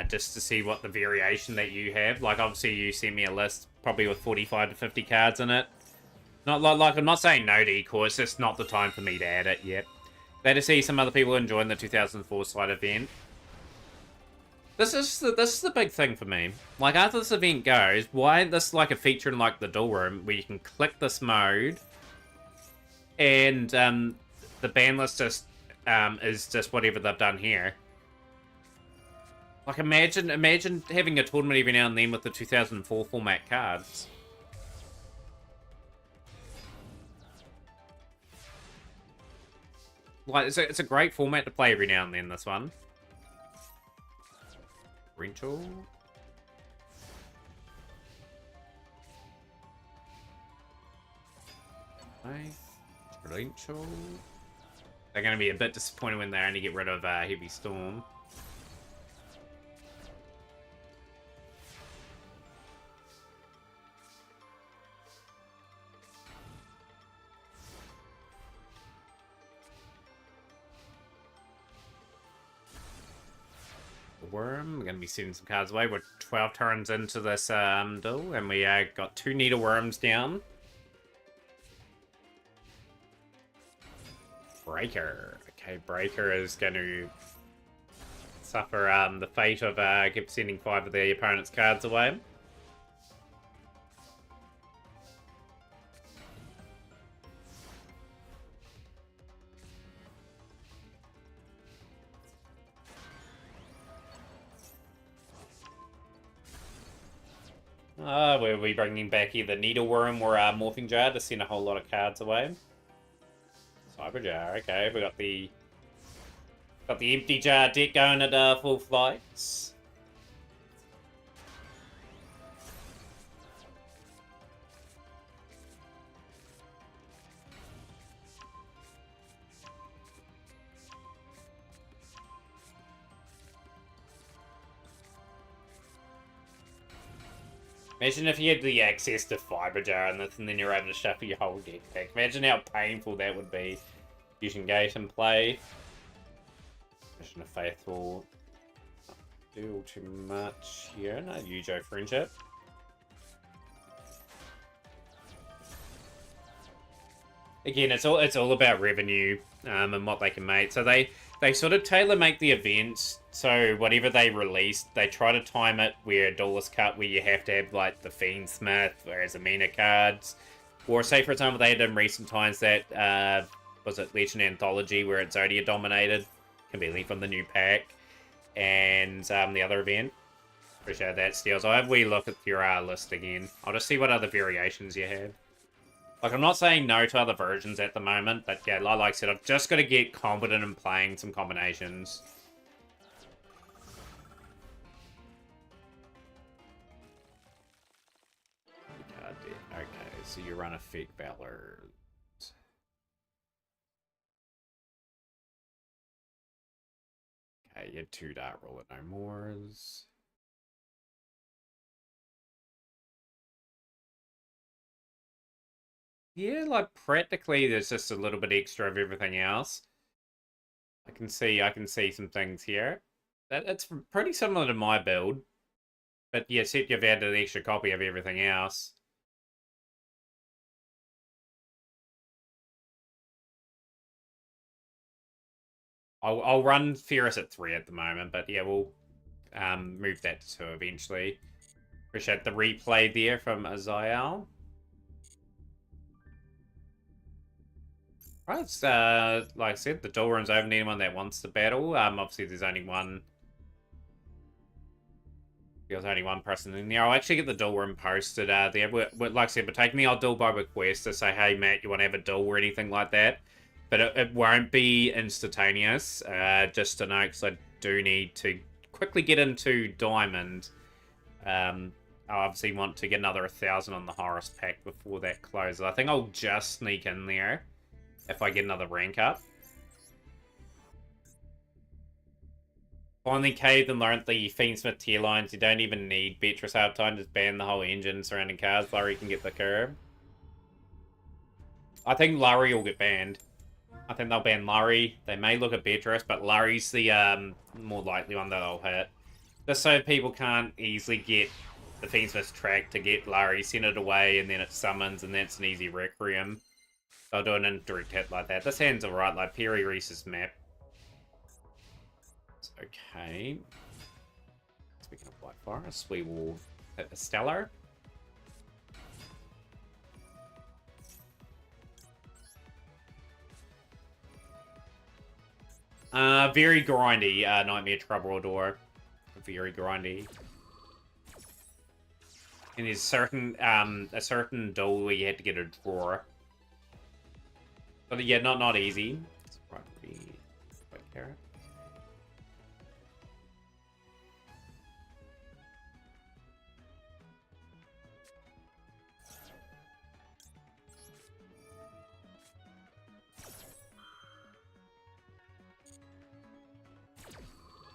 Just to see what the variation that you have. Like, obviously, you sent me a list, probably with 45 to 50 cards in it. Not like I'm not saying no to E-Core, it's just not the time for me to add it yet. Glad to see some other people enjoying the 2004 slide event. This is the big thing for me. Like, after this event goes, why isn't this like a feature in like the Duelroom where you can click this mode and the ban list just is just whatever they've done here. Like, imagine having a tournament every now and then with the 2004 format cards. Like, it's a great format to play every now and then, this one. Rental. Okay. Rental. They're going to be a bit disappointed when they only get rid of Heavy Storm. Worm. We're going to be sending some cards away. We're 12 turns into this duel, and we got 2 Needleworms down. Breaker. Okay, Breaker is going to suffer the fate of keep sending 5 of the opponent's cards away. We'll be bringing back either Needleworm or Morphing Jar to send a whole lot of cards away. Cyber Jar, okay, we got the Empty Jar deck going at full flights. Imagine if you had the access to Fiber Jar and then you're able to shuffle your whole deck back. Imagine how painful that would be. Fusion Gate and play. Mission of Faithful. Not do too much here. No Yujo Friendship. Again, it's all about revenue and what they can make. So they sort of tailor make the events. So whatever they release, they try to time it where a Duelist Cut where you have to have like the Fiendsmith or as Amina cards. Or say for example they had in recent times that was it Legend Anthology where it's Zodia dominated, conveniently from the new pack. And the other event. Appreciate that, Steels. I'll have a wee look at your list again. I'll just see what other variations you have. Like, I'm not saying no to other versions at the moment, but yeah, like I said, I've just got to get confident in playing some combinations. Okay, so you run a Fake Valor. Okay, you had 2 Dark Roller No Mores. Yeah, like practically there's just a little bit extra of everything else. I can see some things here. It's pretty similar to my build. But yeah, except you've added an extra copy of everything else. I'll run Ferris at 3 at the moment, but yeah, we'll move that to 2 eventually. Appreciate the replay there from Azael. Right, like I said, the Duelroom's open to anyone that wants to battle. Obviously there's only one. There's only one person in there. I'll actually get the Duelroom posted there. Like I said, we're taking the old duel by request to say, hey, Matt, you want to have a duel or anything like that? But it won't be instantaneous, just to know, because I do need to quickly get into Diamond. I obviously want to get another 1,000 on the Horus pack before that closes. I think I'll just sneak in there if I get another rank up. Finally caved and learned the Fiendsmith tier lines. You don't even need Beatrice half time, just ban the whole engine surrounding cars. Larry can get the curb. I think Larry will get banned. I think they'll ban Larry. They may look at Beatrice, but Larry's the more likely one that they'll hit. Just so people can't easily get the Fiendsmith's track to get Larry, send it away, and then it summons, and that's an easy Requiem. They'll do an indirect hit like that. This hand's alright, like Perry Reese's map. It's okay. Speaking of White Forest, we will hit the Stellar. Very grindy, Nightmare Troubadour. Very grindy. And there's certain, a certain duel where you had to get a draw. But yeah, not easy. It's probably White Carrot.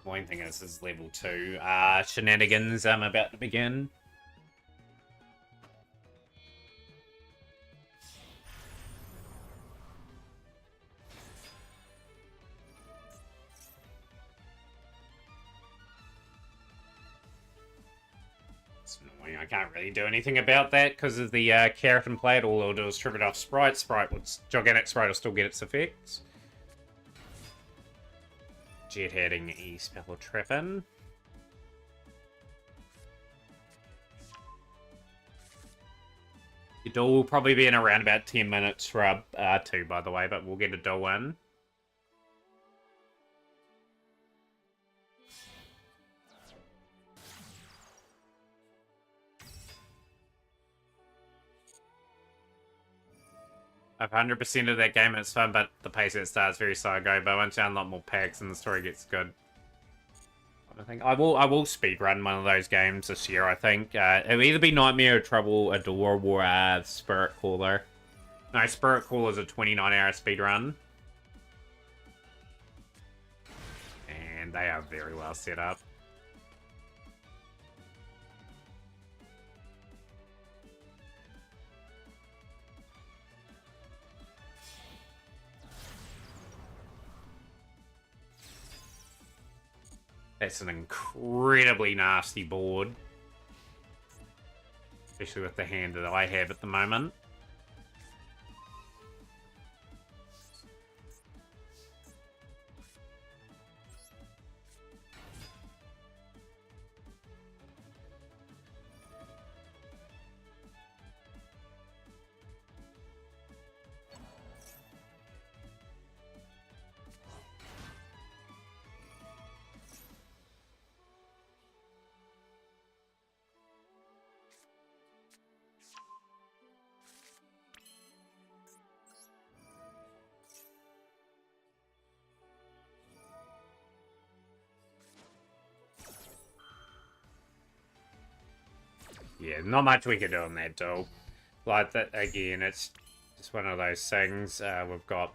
One thing is level 2. Shenanigans about to begin. It's annoying. I can't really do anything about that because of the carrot and plate. All it'll do is trip it off Sprite. Gigantic Sprite will still get its effects. Jet heading east, spell tripping. Your duel will probably be in around about 10 minutes for 2, by the way, but we'll get a duel in. I've 100% of that game, it's fun, but the pace it starts very slow go. But once you unlock more packs and the story gets good, I think I will speedrun one of those games this year. I think it'll either be Nightmare, Troubadour, or Spirit Caller. No, Spirit Caller is a 29-hour speedrun, and they are very well set up. That's an incredibly nasty board. Especially with the hand that I have at the moment. Yeah, not much we can do on that duel. Like, that again, it's just one of those things. We've got...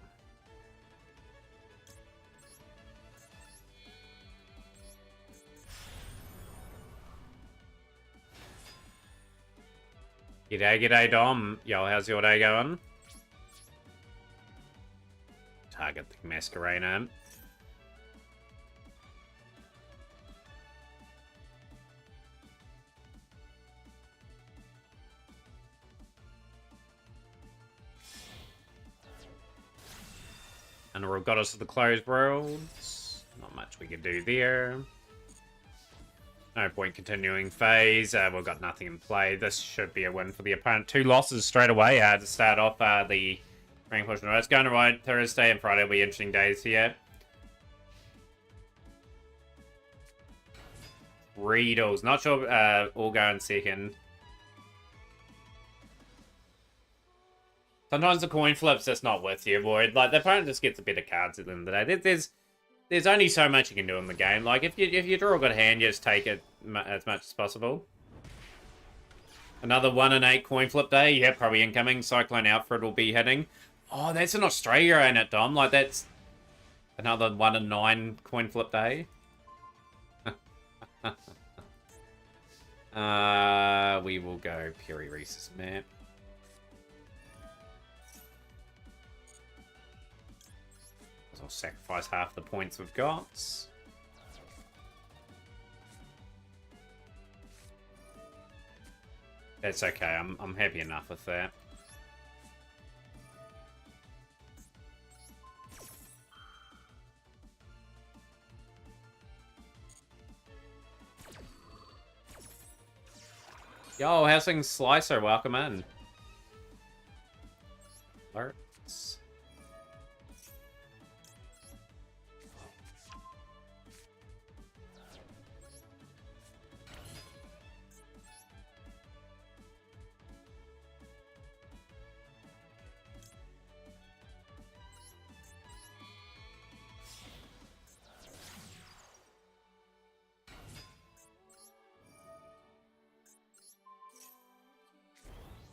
G'day, Dom. Yo, how's your day going? Target the Masquerader. And we've got us to the closed worlds. Not much we can do there. No point continuing phase. We've got nothing in play. This should be a win for the opponent. 2 losses straight away to start off the rank push. It's going to ride Thursday and Friday will be interesting days here. 3 duels. Not sure all go in second. Sometimes the coin flips just not with you, boy. Like, the opponent just gets the better cards at the end of the day. There's only so much you can do in the game. Like, if you draw a good hand, you just take it as much as possible. Another 1 in 8 coin flip day. Yeah, probably incoming. Cyclone Alfred will be hitting. Oh, that's in Australia, ain't it, Dom? Like, that's another 1 in 9 coin flip day. We will go Puri Reese's map. I'll sacrifice half the points we've got. That's okay. I'm happy enough with that. Yo, how's things, Slicer? Welcome in. Alerts.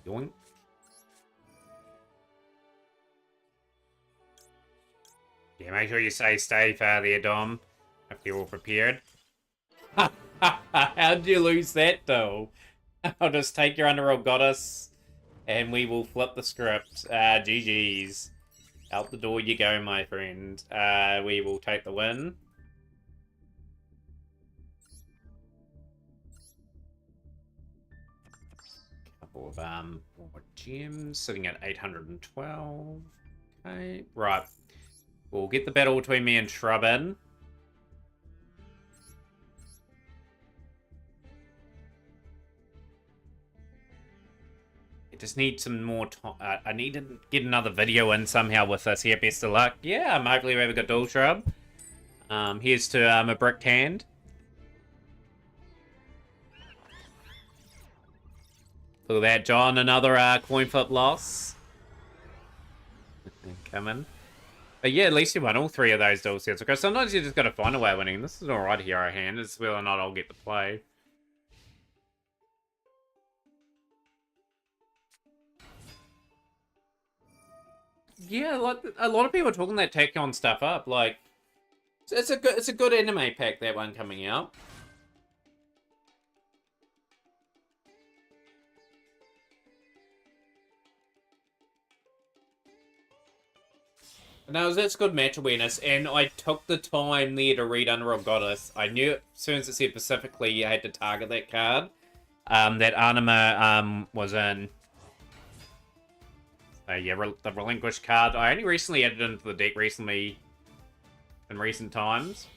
Yoink. Yeah, make sure you stay safe out there, Dom. Hope you're all prepared. How'd you lose that, though? I'll just take your Underworld Goddess, and we will flip the script. GG's. Out the door you go, my friend. We will take the win. Couple of more gems, sitting at 812. Okay, right. We'll get the battle between me and Shrubbin. I just need some more time. I need to get another video in somehow with this here. Best of luck. Yeah, hopefully we have a good duel, Shrub. Here's to a bricked hand. Look at that, John. Another coin flip loss. Coming. But yeah, at least you won all 3 of those duel sets. Because sometimes you just got to find a way of winning. This is an alright hero hand. It's whether or not I'll get to play. Yeah, like a lot of people are talking that Tachyon stuff up. Like, it's a good anime pack, that one coming out. No, that's good match awareness, and I took the time there to read Unreal Goddess. I knew as soon as it said specifically you had to target that card. That Anima was in. Yeah, the Relinquished card. I only recently added into the deck recently, in recent times.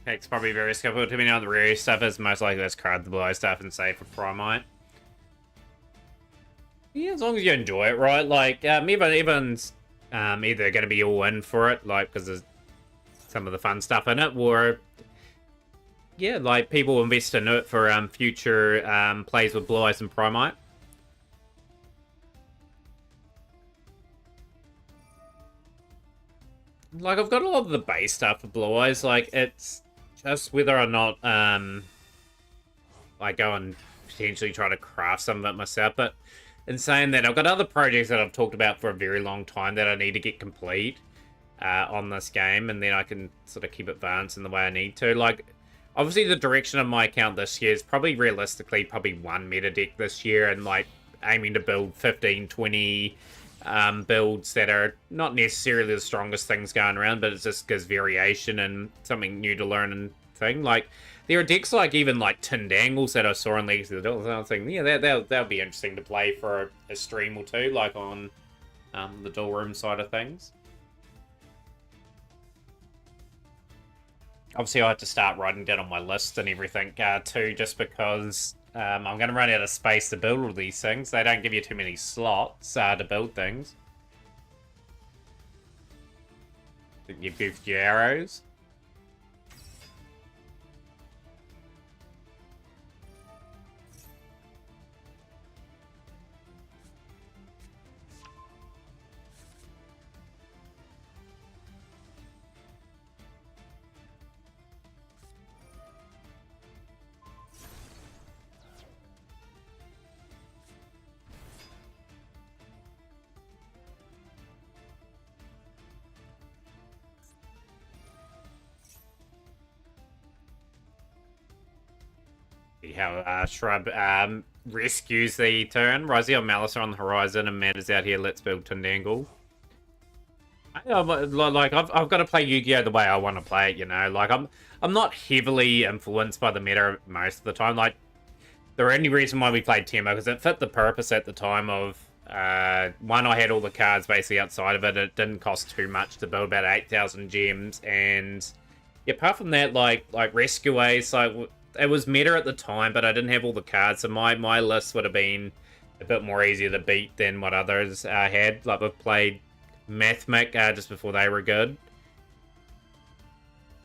It's probably very skillful. Depending on the rare stuff, is most likely let's card the blue stuff and save for Primite. Yeah, as long as you enjoy it, right? Like, everyone's either going to be all in for it, like, because there's some of the fun stuff in it, or yeah, like people invest in it for future plays with Blue Eyes and Primite. Like, I've got a lot of the base stuff for Blue Eyes. Like, it's just whether or not I go and potentially try to craft some of it myself. But in saying that, I've got other projects that I've talked about for a very long time that I need to get complete on this game, and then I can sort of keep advancing the way I need to. Like, obviously the direction of my account this year is probably realistically probably one meta deck this year, and like aiming to build 15, 20 builds that are not necessarily the strongest things going around, but it just gives variation and something new to learn and thing. Like, there are decks like even like Tindangles that I saw in Legacy of the Duels, and I was thinking, yeah, that'll be interesting to play for a stream or two, like on the Duelroom side of things. Obviously, I have to start writing down on my list and everything too, just because I'm going to run out of space to build all these things. They don't give you too many slots to build things. You goofed your arrows. See how Shrub rescues the turn. Rosie or Malice are on the horizon, and Matt is out here. Let's build Tindangle. Like I've got to play Yu-Gi-Oh the way I want to play it, you know. Like I'm not heavily influenced by the meta most of the time. Like, the only reason why we played Tempo because it fit the purpose at the time of one, I had all the cards basically outside of it. It didn't cost too much to build, about 8,000 gems, and yeah, apart from that, like Rescue Ace, like it was meta at the time, but I didn't have all the cards, so my list would have been a bit more easier to beat than what others had. Like, we've played Mathmic just before they were good.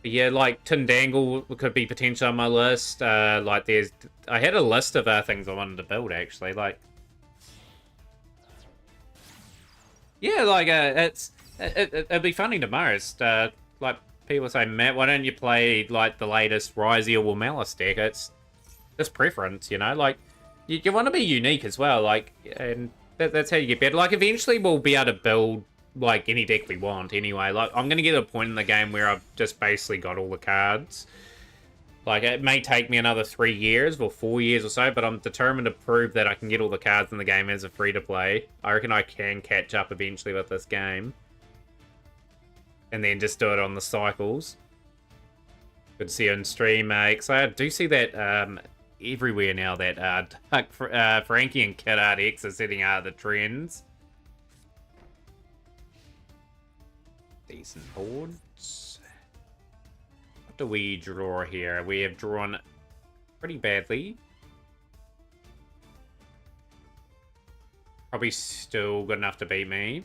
But yeah, like Tindangle could be potential on my list. Like, I had a list of things I wanted to build actually. Like, yeah, like it'd be funny to most. Like, people say, Matt, why don't you play like the latest Risey or Malice deck? It's just preference, you know. Like, you want to be unique as well. Like, and that's how you get better. Like, eventually we'll be able to build like any deck we want anyway. Like, I'm gonna get to a point in the game where I've just basically got all the cards. Like, it may take me another 3 years or 4 years or so, but I'm determined to prove that I can get all the cards in the game as a free-to-play. I reckon I can catch up eventually with this game. And then just do it on the cycles. Good to see you on stream, because I do see that everywhere now that Frankie and Kid Art X are setting the trends. Decent boards. What do we draw here? We have drawn pretty badly. Probably still good enough to beat me.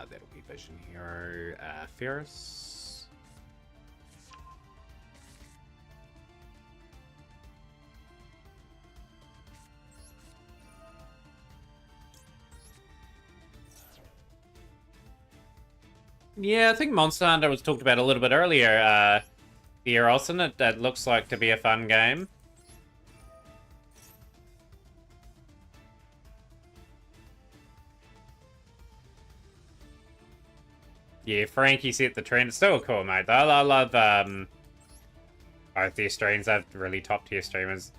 That'll be Vision Hero. Ferris. Yeah, I think Monster Hunter was talked about a little bit earlier. Here, Olsen, it looks like to be a fun game. Yeah, Frankie set the trend. It's still cool, mate. I love both their streams. They're really top tier streamers.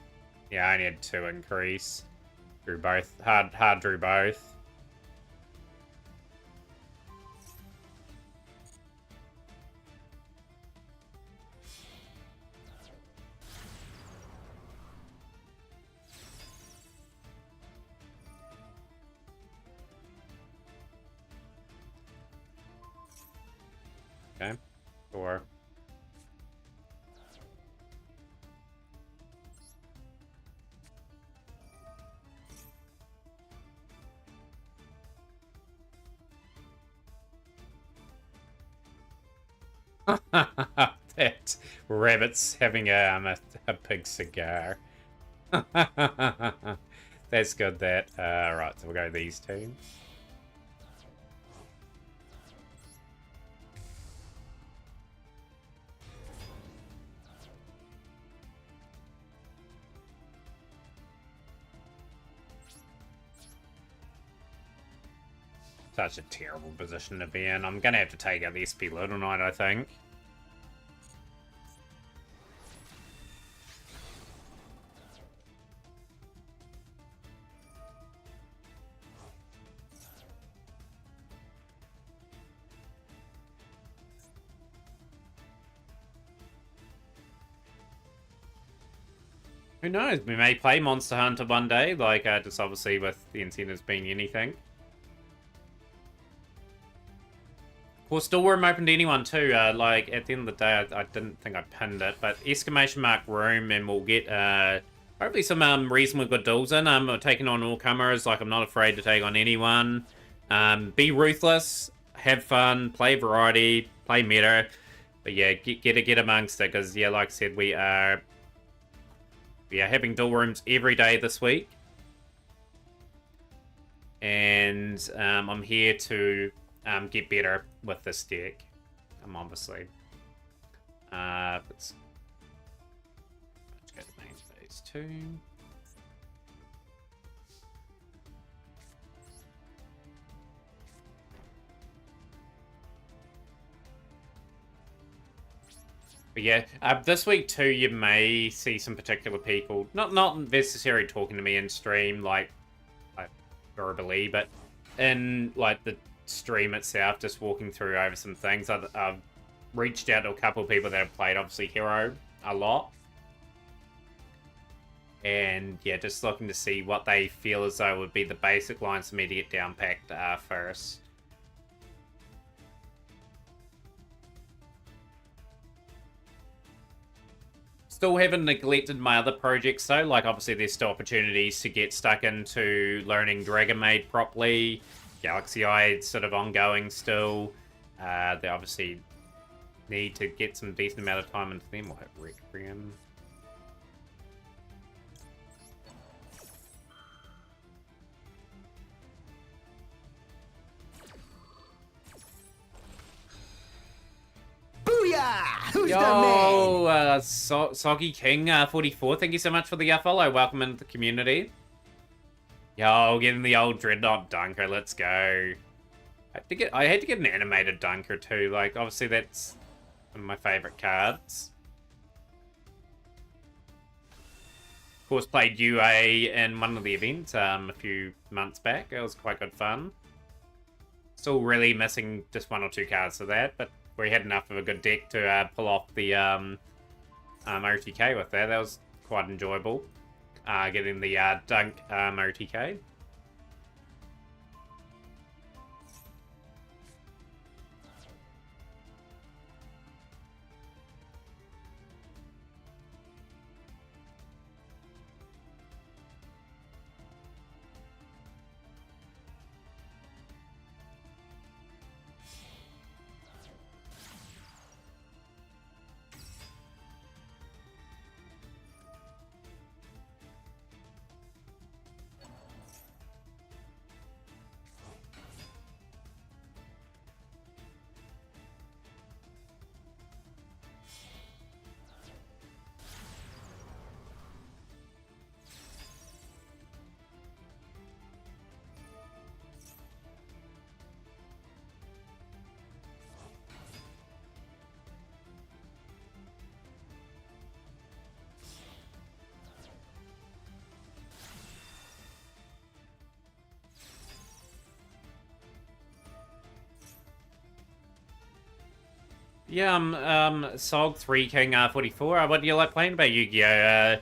Yeah, I only had 2 increase. Drew both. Hard drew both. Okay. 4. That rabbit's having a big cigar. That's good, that. Right, so we'll go these 2. Such a terrible position to be in. I'm gonna have to take out the SP Little Knight, I think. Who knows? We may play Monster Hunter one day, like, just obviously with the incentives being anything. Of course, Duelroom open to anyone too. Like, at the end of the day, I didn't think I pinned it, but exclamation mark room, and we'll get hopefully some reasonably good duels in. I'm taking on all comers. Like, I'm not afraid to take on anyone. Be ruthless, have fun, play variety, play meta. But yeah, get amongst it, because yeah, like I said, we are having duel rooms every day this week, and I'm here to get better with this deck. Obviously. Let's go to main phase 2. But yeah, this week too, you may see some particular people, not necessarily talking to me in stream, like verbally, but in like the stream itself, just walking through over some things. I've reached out to a couple of people that have played, obviously, Hero a lot. And yeah, just looking to see what they feel as though would be the basic lines for me to get down packed first. Still haven't neglected my other projects though, like obviously there's still opportunities to get stuck into learning Dragon Maid properly. Galaxy Eye sort of ongoing still. They obviously need to get some decent amount of time into them. We'll hit Requiem. Booyah! Who's the man? Yo, Soggy King 44, thank you so much for the follow. Welcome into the community. Yo, getting the old Dreadnought Dunker, let's go. I had to get an animated Dunker too, like, obviously that's one of my favourite cards. Of course, played UA in one of the events a few months back. It was quite good fun. Still really missing just 1 or 2 cards to that, but we had enough of a good deck to pull off the OTK with that. That was quite enjoyable, getting the Dunk OTK. Yeah, Sog 3 King 44. What do you like playing about Yu-Gi-Oh?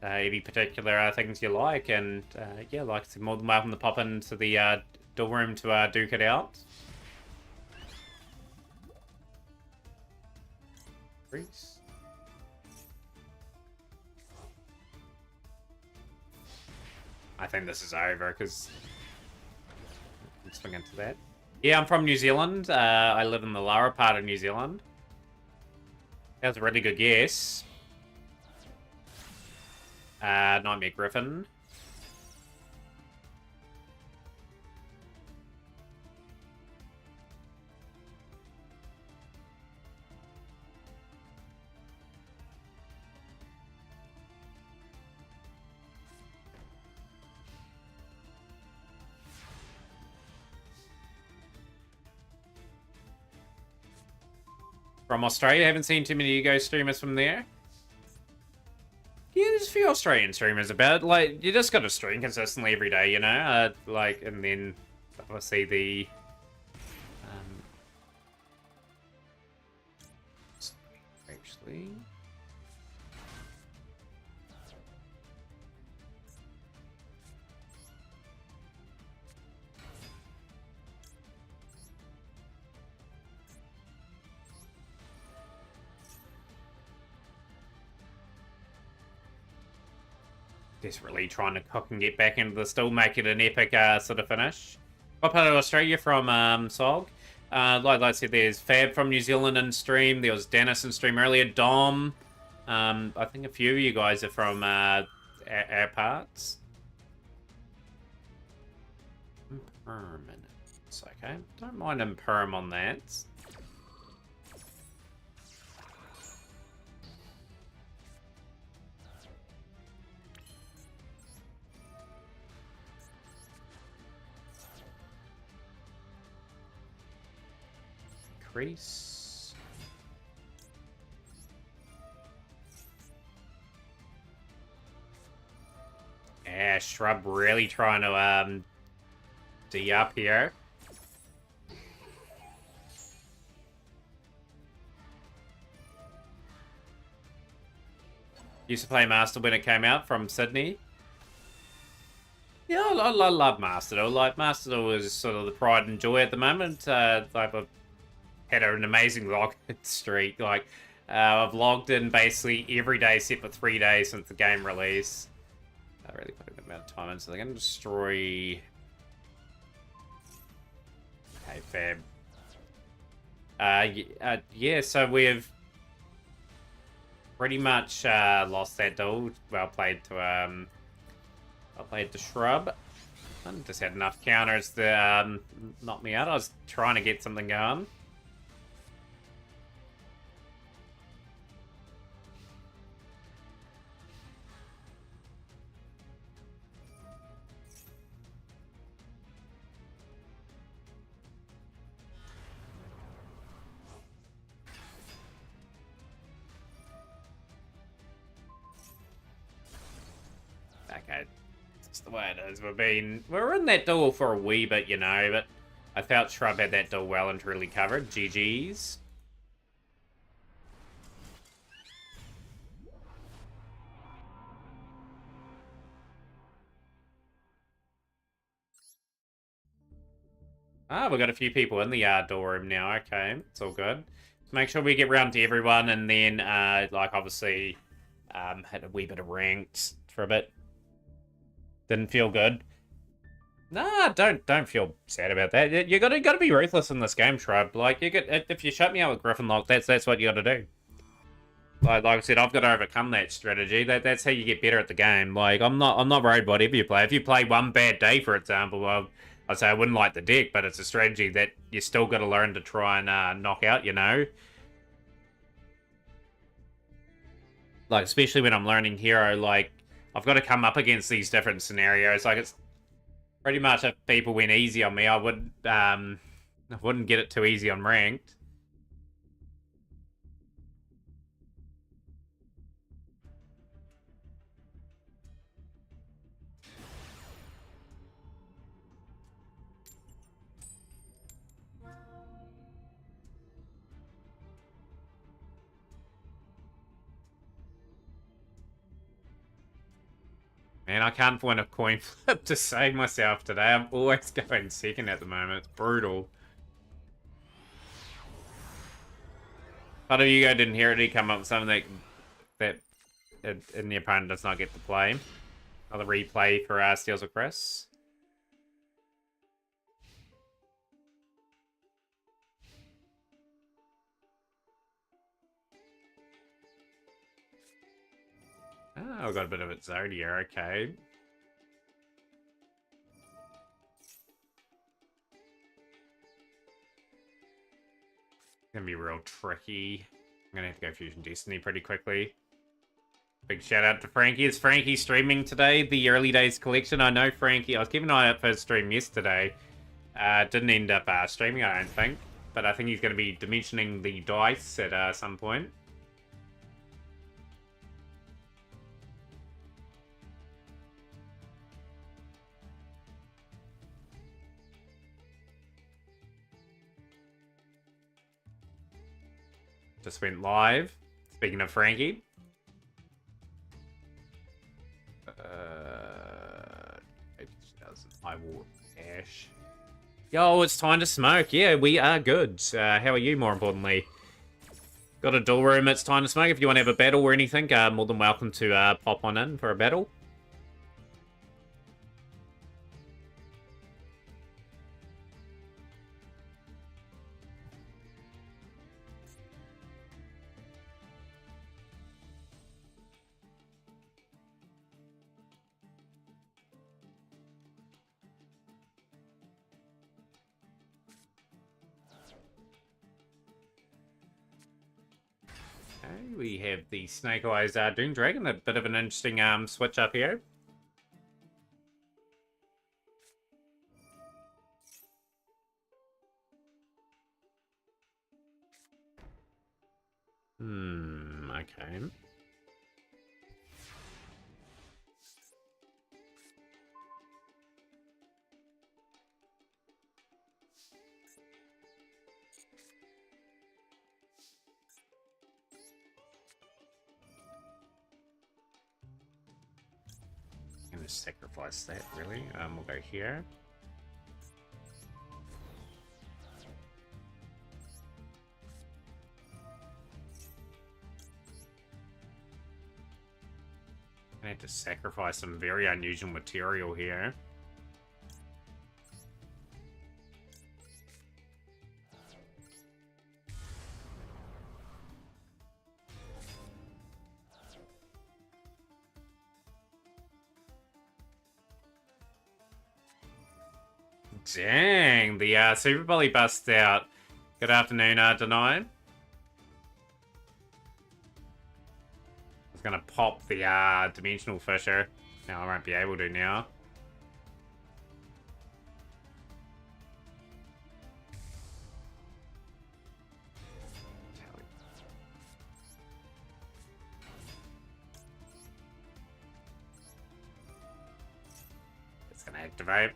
Any particular things you like? And yeah, like, it's more than welcome to pop into the duel room to duke it out. Grease. I think this is over because let's swing into that. Yeah, I'm from New Zealand. I live in the lower part of New Zealand. That was a really good guess. Nightmare Griffin. From Australia, haven't seen too many Yu-Gi-Oh streamers from there. Yeah, there's a few Australian streamers about. Like, you just got to stream consistently every day, you know? Like, and then obviously the actually, desperately trying to cook and get back into the still, make it an epic sort of finish. What part of Australia from, Sog? Like I said, there's Fab from New Zealand in stream. There was Dennis in stream earlier. Dom. I think a few of you guys are from our parts. Impermanence. Okay. Don't mind Imperm on that. Increase. Yeah, Shrub really trying to D up here. Used to play Master when it came out from Sydney. Yeah, I love Master Duel. Like, Master Duel is sort of the pride and joy at the moment. Like, I've had an amazing log streak. Like, I've logged in basically every day except for 3 days since the game release. I really put a good amount of time into. So they're going to destroy. Okay, Fab. Yeah, so we've pretty much lost that duel. Well played to Shrub. I just had enough counters to knock me out. I was trying to get something going. Okay, that's the way it is. We're in that duel for a wee bit, you know, but I felt Shrub had that duel well and truly covered. GG's. Ah, we've got a few people in the door room now. Okay, it's all good. Make sure we get round to everyone, and then, like, obviously, hit a wee bit of ranked for a bit. Didn't feel good. Nah, don't feel sad about that. You gotta be ruthless in this game, Shrub. Like, if you shut me out with Gryffindor, that's what you gotta do. Like I said, I've got to overcome that strategy. That's how you get better at the game. Like, I'm not worried about whatever you play. If you play one bad day, for example, well, I'd say I wouldn't like the deck, but it's a strategy that you still got to learn to try and knock out, you know? Like, especially when I'm learning hero, like, I've got to come up against these different scenarios. Like, it's pretty much if people went easy on me, I wouldn't get it too easy on ranked. Man, I can't find a coin flip to save myself today. I'm always going second at the moment. It's brutal. Part of Hugo didn't hear it. He come up with something that and the opponent does not get to play. Another replay for Steals of Chris. Oh, I've got a bit of Exodia, okay. Gonna be real tricky. I'm gonna have to go Fusion Destiny pretty quickly. Big shout out to Frankie. Is Frankie streaming today? The Early Days Collection. I know Frankie. I was keeping an eye out for his stream yesterday. Didn't end up streaming, I don't think. But I think he's going to be dimensioning the dice at some point. Just went live. Speaking of Frankie. I will Ash. Yo, it's time to smoke. Yeah, we are good. How are you, more importantly? Got a duel room, it's time to smoke. If you want to have a battle or anything, more than welcome to pop on in for a battle. We have the Snake Eyes Doom Dragon, a bit of an interesting switch up here. Okay. I'm gonna sacrifice that, really. We'll go here. I had to sacrifice some very unusual material here. Dang, the Super Bully busts out. Good afternoon, Denied. I was gonna pop the Dimensional Fisher. Now I won't be able to now. It's gonna activate.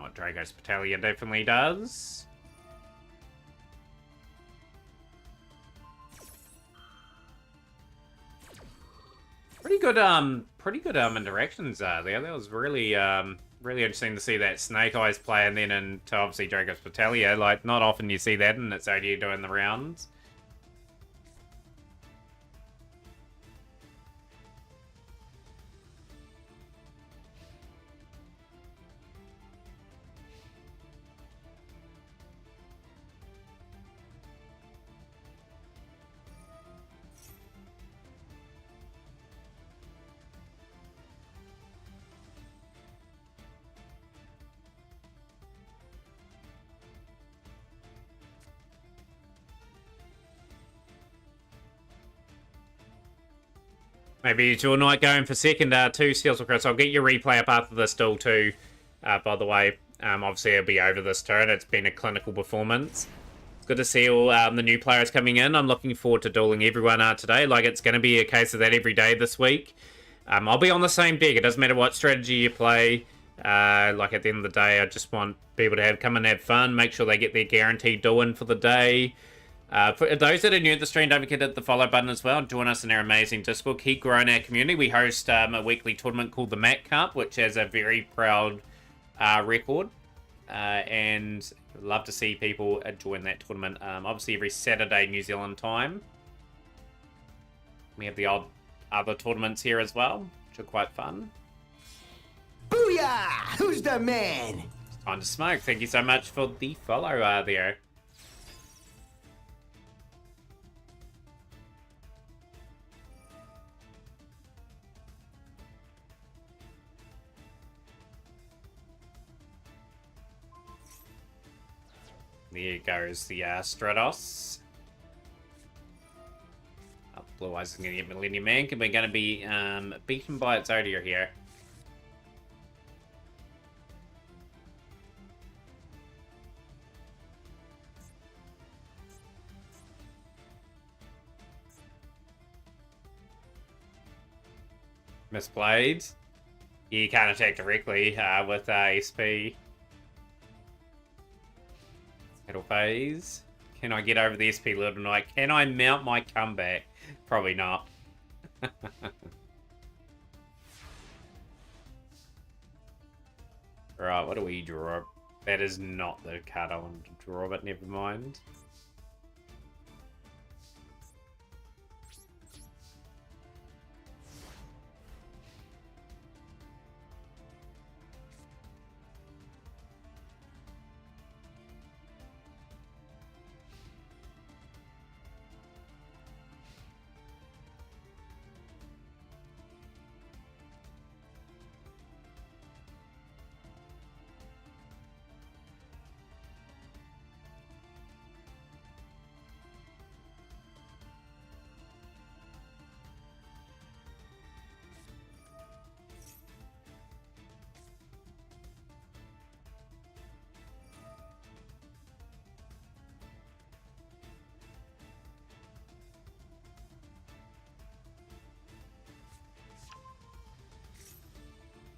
Oh, Drago's Battalion definitely does. Pretty good interactions there. That was really really interesting to see that Snake Eyes play and then into obviously Drago's Battalion. Like, not often you see that in its ODU doing the rounds. Maybe Duel Knight going for second, 2 steals across. I'll get your replay up after this duel too, by the way. Obviously, it'll be over this turn. It's been a clinical performance. It's good to see all the new players coming in. I'm looking forward to dueling everyone today. Like, it's going to be a case of that every day this week. I'll be on the same deck. It doesn't matter what strategy you play. Like, at the end of the day, I just want people to come and have fun. Make sure they get their guaranteed duel in for the day. For those that are new to the stream, don't forget to hit the follow button as well. Join us in our amazing Discord. Keep growing our community. We host a weekly tournament called the Mac Cup, which has a very proud record. And love to see people join that tournament. Obviously, every Saturday, New Zealand time. We have the odd other tournaments here as well, which are quite fun. Booyah! Who's the man? It's time to smoke. Thank you so much for the follow there. There goes the Stratos. Oh, Blue Eyes is going to get Millennium Mank, and we're going to be beaten by its Odia here. Misplayed. You can't attack directly with SP. Middle phase. Can I get over the SP Little Knight? Can I mount my comeback? Probably not. Right, what do we draw? That is not the card I wanted to draw, but never mind.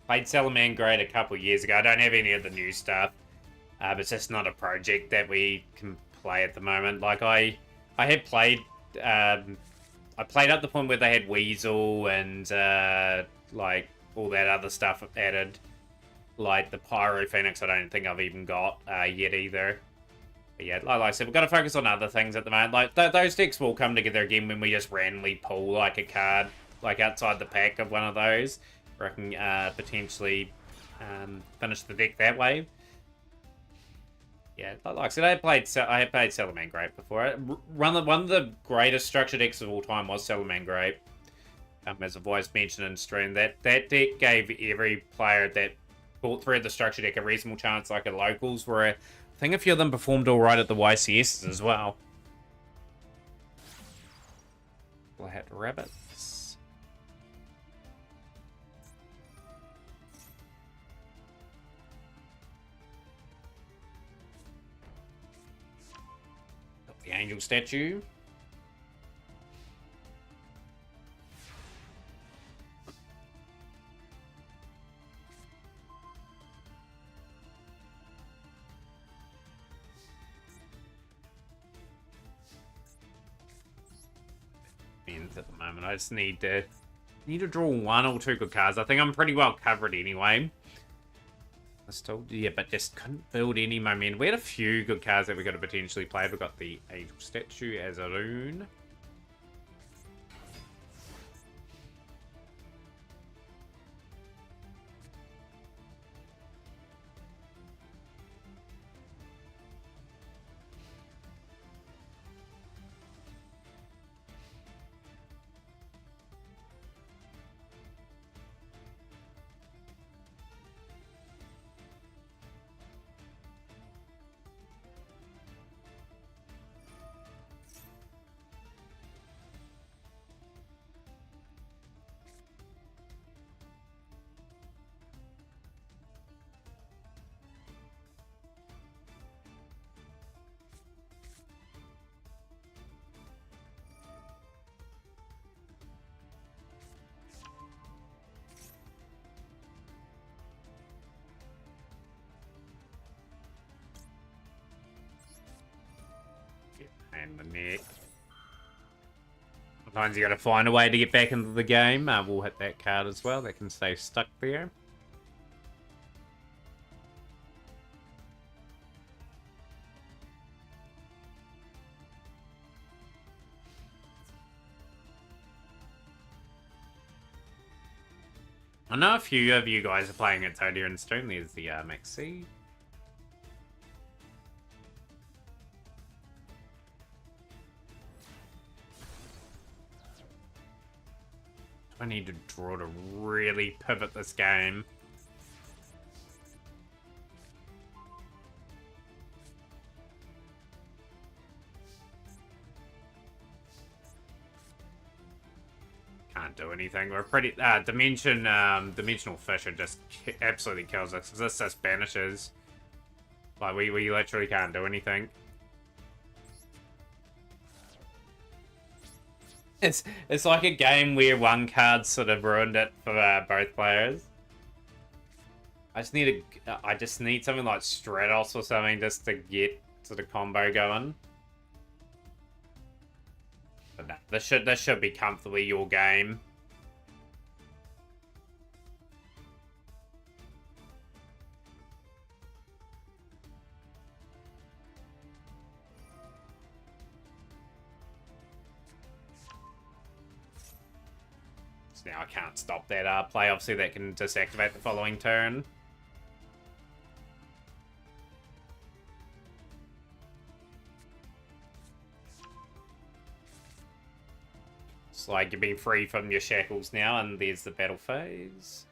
Played Salamangreat a couple years ago. I don't have any of the new stuff. But it's just not a project that we can play at the moment. Like, I had played... I played up the point where they had Weasel and, like, all that other stuff added. Like, the Pyro Phoenix I don't think I've even got yet either. But yeah, like I said, we've got to focus on other things at the moment. Like, those decks will come together again when we just randomly pull, like, a card, like, outside the pack of one of those. I can potentially finish the deck that way. Yeah, like I said, I had played Salamangreat before. One of the greatest structure decks of all time was Salamangreat. As I've always mentioned in stream, that deck gave every player that bought through the structure deck a reasonable chance, like at locals, where I think a few of them performed all right at the YCS as well. Black Rabbits. The angel statue. points at the moment. I just need to draw 1 or 2 good cards. I think I'm pretty well covered anyway. I still, yeah, but just couldn't build any momentum. We had a few good cards that we could have potentially played. We got the Angel Statue as a rune. And the neck. Sometimes you gotta find a way to get back into the game. We'll hit that card as well. That can stay stuck there. I know a few of you guys are playing it earlier in stream. There's the Maxi. I need to draw to really pivot this game. Can't do anything. We're pretty dimensional fissure just absolutely kills us. This just banishes. Like we literally can't do anything. It's like a game where one card sort of ruined it for both players. I just need something like Stratos or something just to get sort of combo going. But no, this should be comfortably your game. Now I can't stop that play. Obviously, that can disactivate the following turn. It's like you've been free from your shackles now, and there's the battle phase.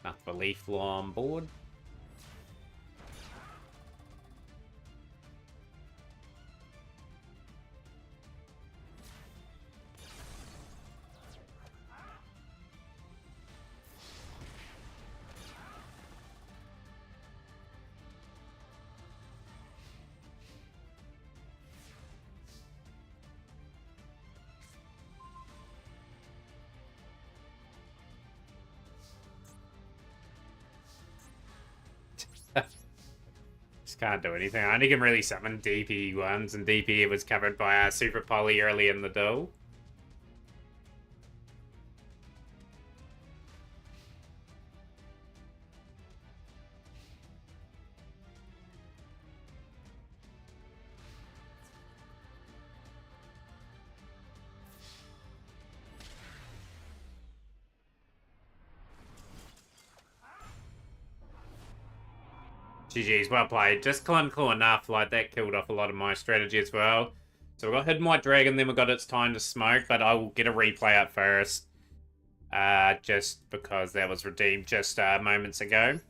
Enough relief law on board. Just can't do anything. I only can really summon DP ones, and DP was covered by Super Poly early in the duel. GG's, well played. Just clinical enough, like that killed off a lot of my strategy as well. So we got Hidden White Dragon, then we got It's Time to Smoke, but I will get a replay up first. Just because that was redeemed just moments ago.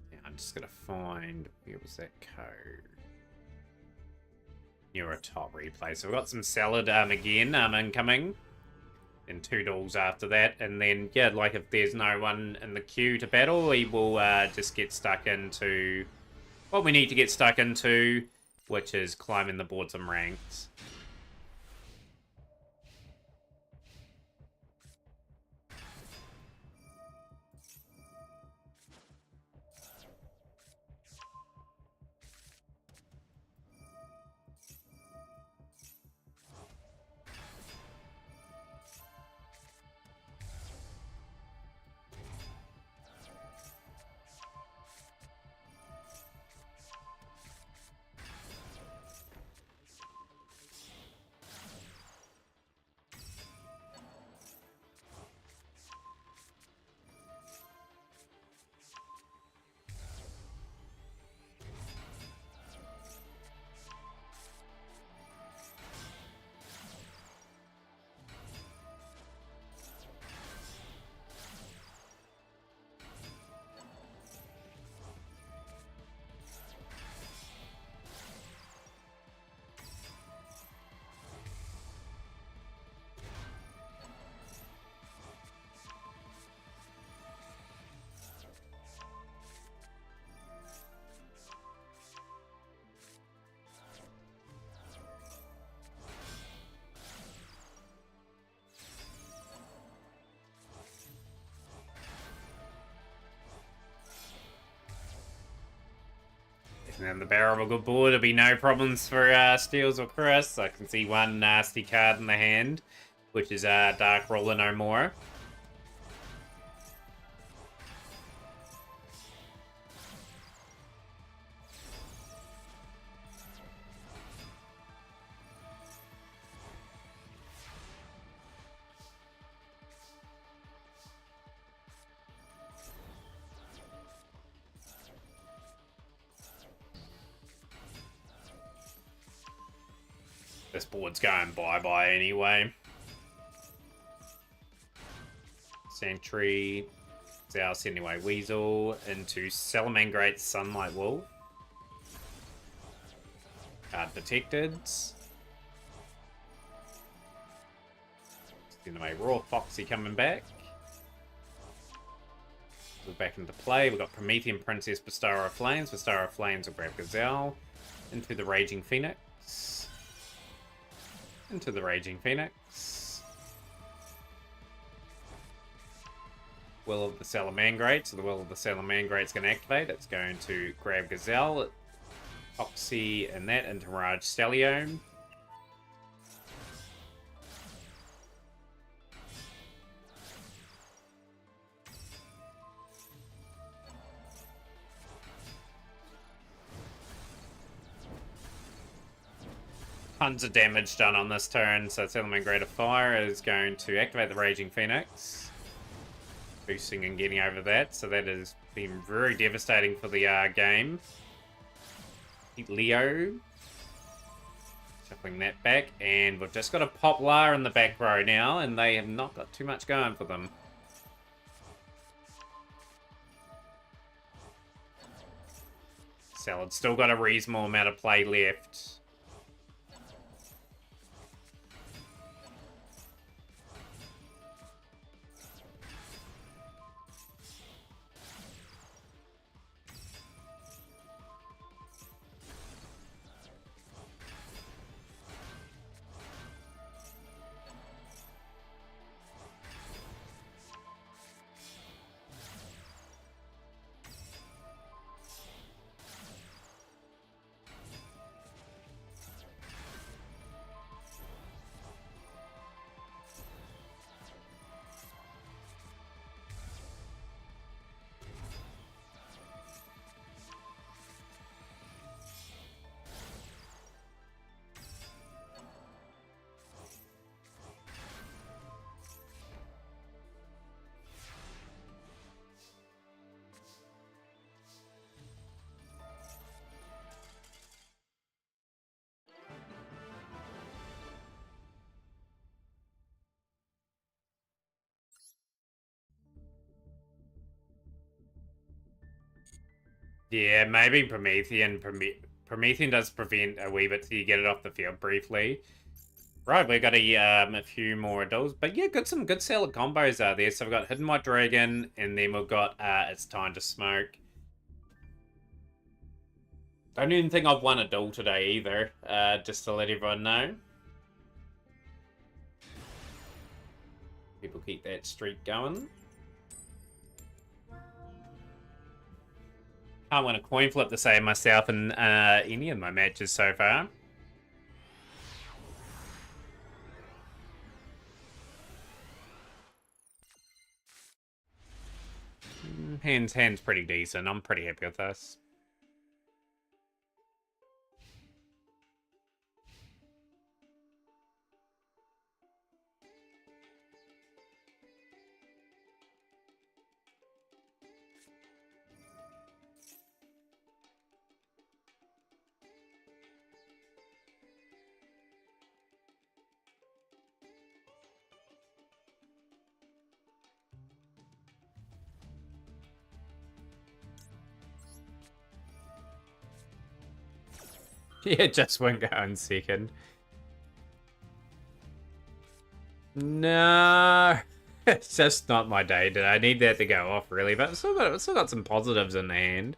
Yeah, I'm just gonna find, where was that code? You're a top replay. So we've got some Salad again incoming. And 2 duels after that. And then, yeah, like if there's no one in the queue to battle, we will just get stuck into what we need to get stuck into, which is climbing the board some ranks. Definitely on the barrel of a good board. There'll be no problems for Steels or Chris. I can see one nasty card in the hand, which is Dark Ruler no more. This board's going bye-bye anyway. Sentry. Zouse anyway. Weasel into Salamangrate's Sunlight Wolf. Card protected. Anyway, Raw Foxy coming back. We're back into play. We've got Promethean Princess, Bestara of Flames. Bestara of Flames will grab Gazelle. Into the Raging Phoenix. Into the Raging Phoenix. Will of the Salamangrate. So the Will of the Salamangrate's going to activate. It's going to grab Gazelle. Foxy and that into Raj Stallion. Tons of damage done on this turn, so Salamangrate of Fire is going to activate the Raging Phoenix. Boosting and getting over that, so that has been very devastating for the game. Leo. Shuffling that back, and we've just got a Poplar in the back row now, and they have not got too much going for them. Salad's still got a reasonable amount of play left. Yeah, maybe Promethean. Promethean does prevent a wee bit till you get it off the field briefly. Right, we've got a few more duels. But yeah, got some good solid combos there. So we've got Hidden White Dragon, and then we've got It's Time to Smoke. Don't even think I've won a duel today either, just to let everyone know. People keep that streak going. Can't win a coin flip to save myself in any of my matches so far. Hand's pretty decent. I'm pretty happy with this. Yeah, just won't go in second. No, it's just not my day today. I need that to go off, really. But I've still got some positives in hand.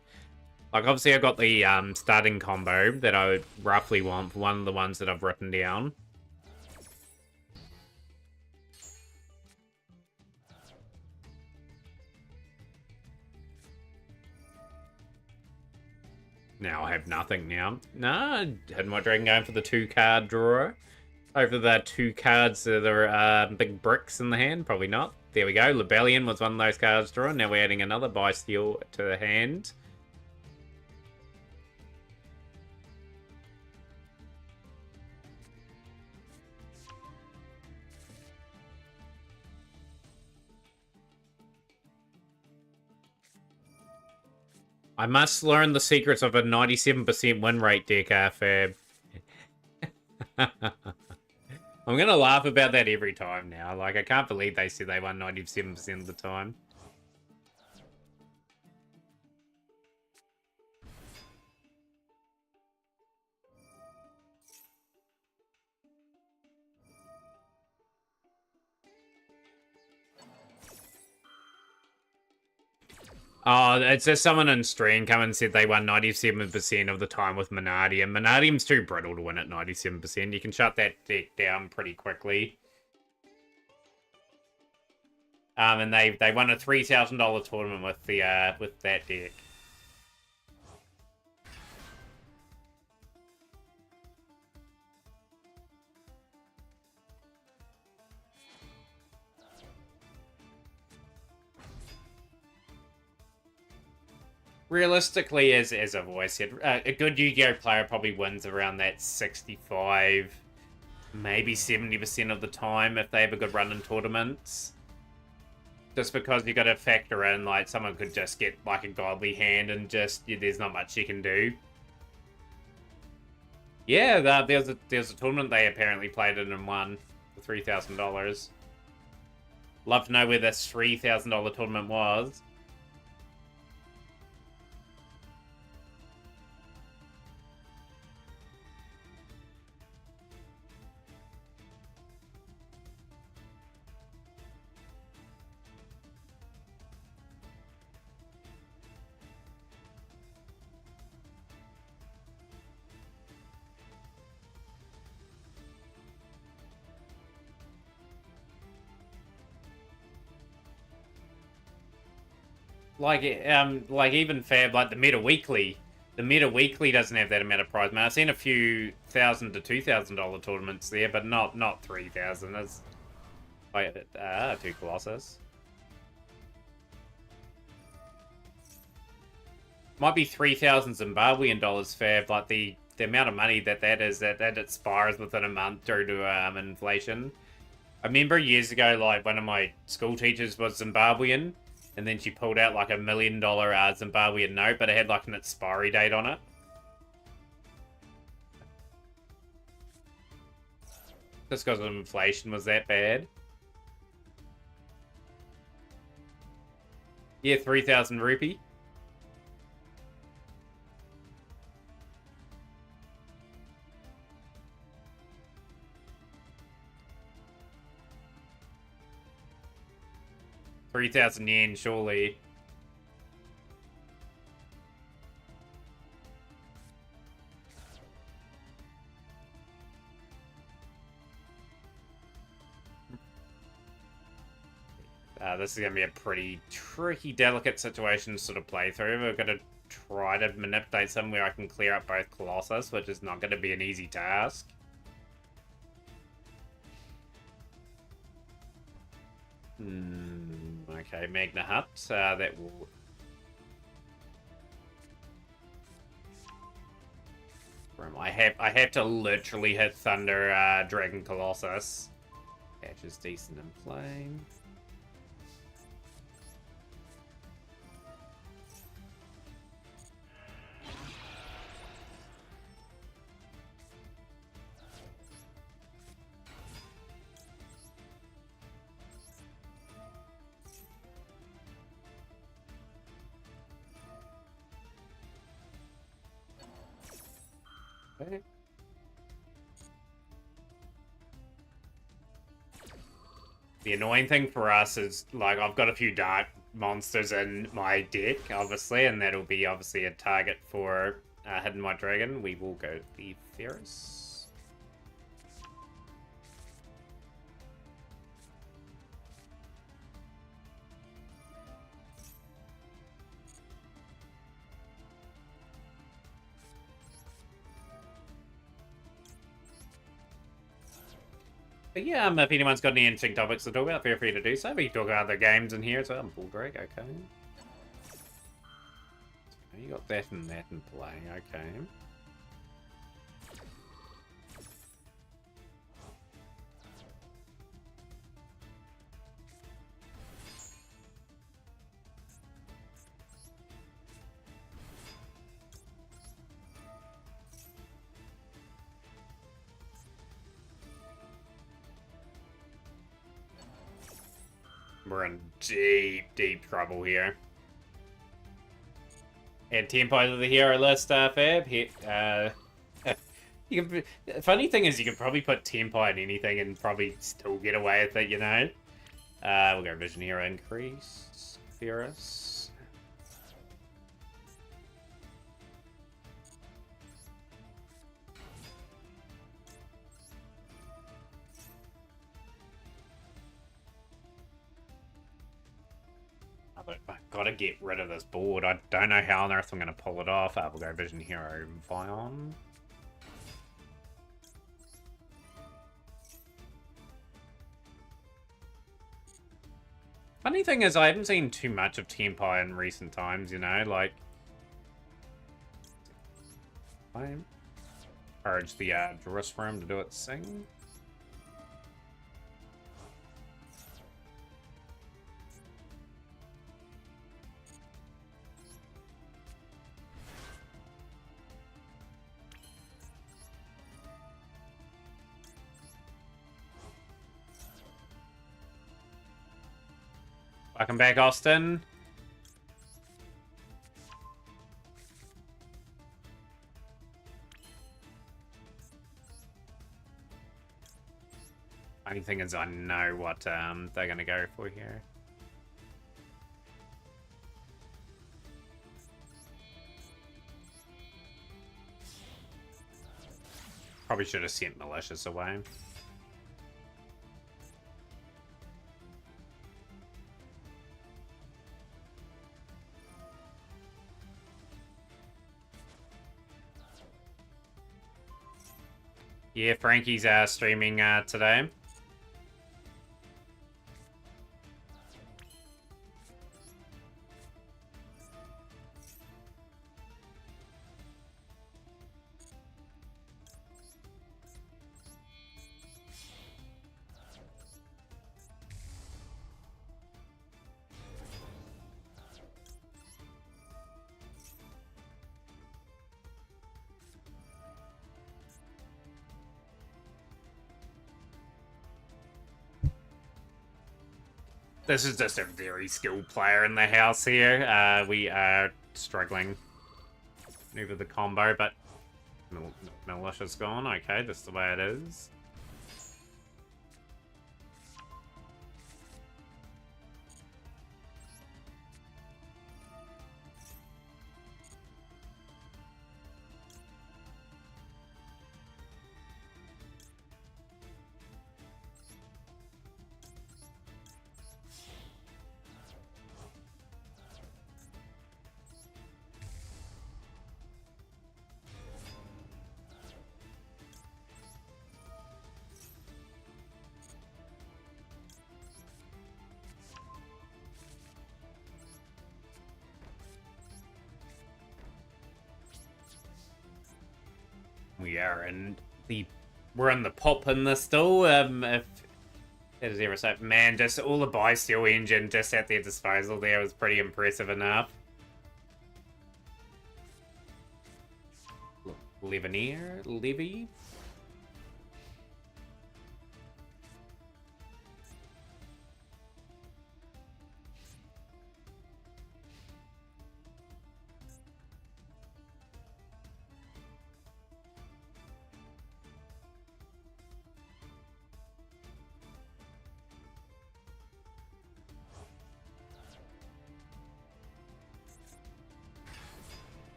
Like, obviously, I've got the starting combo that I would roughly want for one of the ones that I've written down. Now I have nothing now. Nah, Hidden White Dragon going for the 2-card drawer. Over the 2 cards that are big bricks in the hand. Probably not. There we go. Lebellion was one of those cards drawn. Now we're adding another Bysteel to the hand. I must learn the secrets of a 97% win rate deck, Fab. I'm going to laugh about that every time now. Like, I can't believe they said they won 97% of the time. Oh, it's just someone in stream come and said they won 97% of the time with Manadium. Manadium's too brittle to win at 97%. You can shut that deck down pretty quickly. And they won a $3,000 tournament with that deck. Realistically, as I've always said, a good Yu-Gi-Oh player probably wins around that 65, maybe 70% of the time if they have a good run in tournaments. Just because you got to factor in, like, someone could just get, like, a godly hand and just, there's not much you can do. Yeah, there's a tournament they apparently played in and won for $3,000. Love to know where this $3,000 tournament was. Like even Fab, like the Meta Weekly doesn't have that amount of prize money. I've seen a few $1,000 to $2,000 tournaments there, but not 3,000. That's like 2 Colossus. Might be 3,000 Zimbabwean dollars, Fab. Like the amount of money that is that expires within a month due to inflation. I remember years ago, like one of my school teachers was Zimbabwean. And then she pulled out like $1 million Zimbabwean note, but it had like an expiry date on it. Just because of inflation was that bad. Yeah, 3,000 rupee. yen, surely. This is going to be a pretty tricky, delicate situation to sort of play through. We're going to try to manipulate somewhere I can clear up both Colossus, which is not going to be an easy task. Okay, Magna Hut. That will... I have to literally hit Thunder Dragon Colossus. Catch is decent in play. Okay. The annoying thing for us is, like, I've got a few dark monsters in my deck, obviously, and that'll be, obviously, a target for Hidden White Dragon. We will go the Ferris. But yeah, if anyone's got any interesting topics to talk about, feel free to do so. We can talk about other games in here as well. Bull Drake, okay. You got that and that in play, okay. We're in deep, deep trouble here. And 10 points of the hero list, Fab. You can, funny thing is, you could probably put tempo in anything and probably still get away with it, you know? We'll go Vision Hero increase. Ferris. I've got to get rid of this board. I don't know how on earth I'm going to pull it off. We'll go Vision Hero Vion. Funny thing is, I haven't seen too much of Tempai in recent times, you know, like... I encourage the Duelroom to do its thing. Welcome back, Austin. Funny thing is, I know what they're going to go for here. Probably should have sent Malicious away. Yeah, Frankie's streaming today. This is just a very skilled player in the house here. We are struggling over the combo, but Militia's gone. Okay, that's the way it is. We are in we're in the pop in this still. If it is ever so, man, just all the buy-steel engine just at their disposal there was pretty impressive enough. Levy.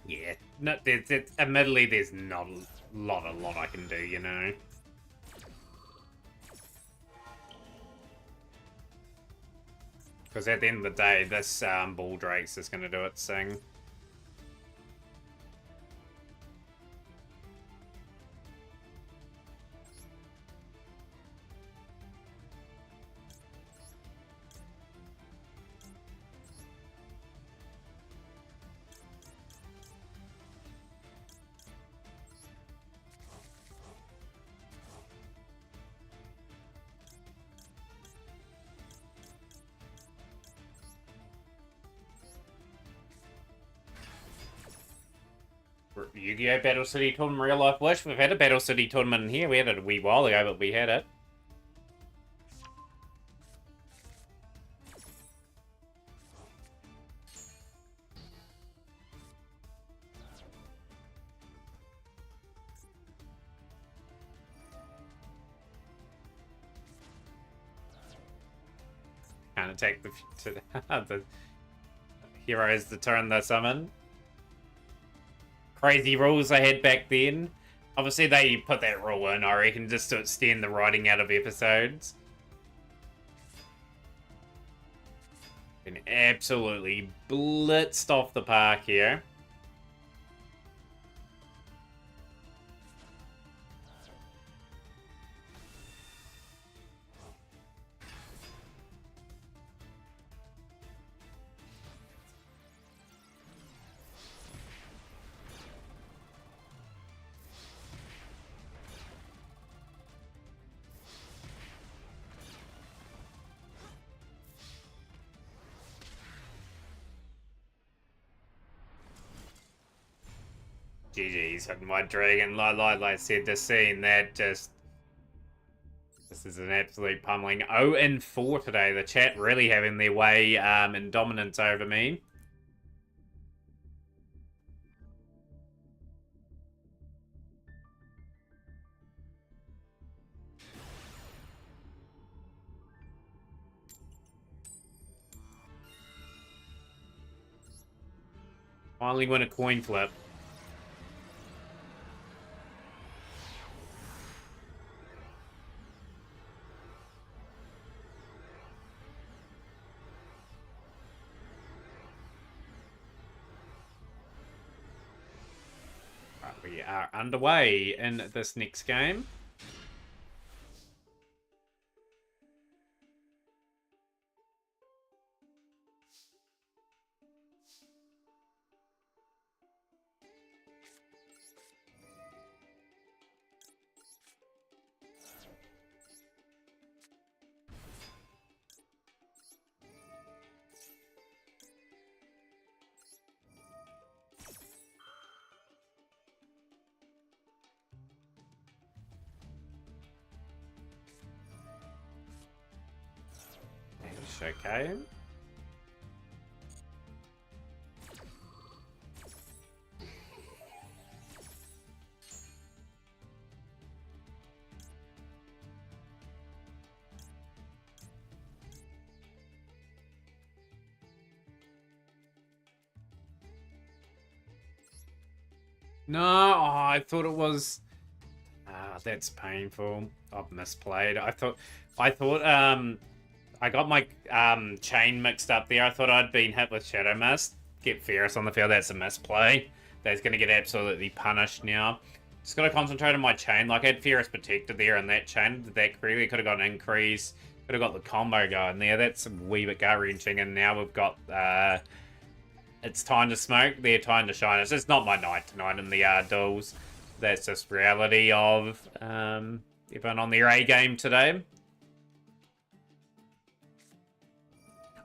Yeah, no, admittedly, there's not a lot I can do, you know. Because at the end of the day, this Bull Drake's is going to do its thing. Yu-Gi-Oh! Battle City Tournament Real Life Wish. We've had a Battle City Tournament in here. We had it a wee while ago, but we had it. Can't attack the heroes to turn the summon. Crazy rules they had back then. Obviously, they put that rule in, I reckon, just to extend the writing out of episodes. Been absolutely blitzed off the park here. GG's on my dragon. Like I said, the scene that just... This is an absolute pummeling. 0-4 today. The chat really having their way in dominance over me. Finally win a coin flip. We are underway in this next game. Okay. No, I thought it was... that's painful. I've misplayed. I thought, I got my chain mixed up there. I thought I'd been hit with Shadow Mist. Get Ferris on the field. That's a misplay. That's going to get absolutely punished now. Just got to concentrate on my chain. Like, I had Ferris protected there in that chain. Did that correctly. Could have got an increase. Could have got the combo going there. That's a wee bit gut-wrenching. And now we've got... it's time to smoke. They're time to shine. It's just not my night tonight in the duels. That's just reality of everyone on their A game today.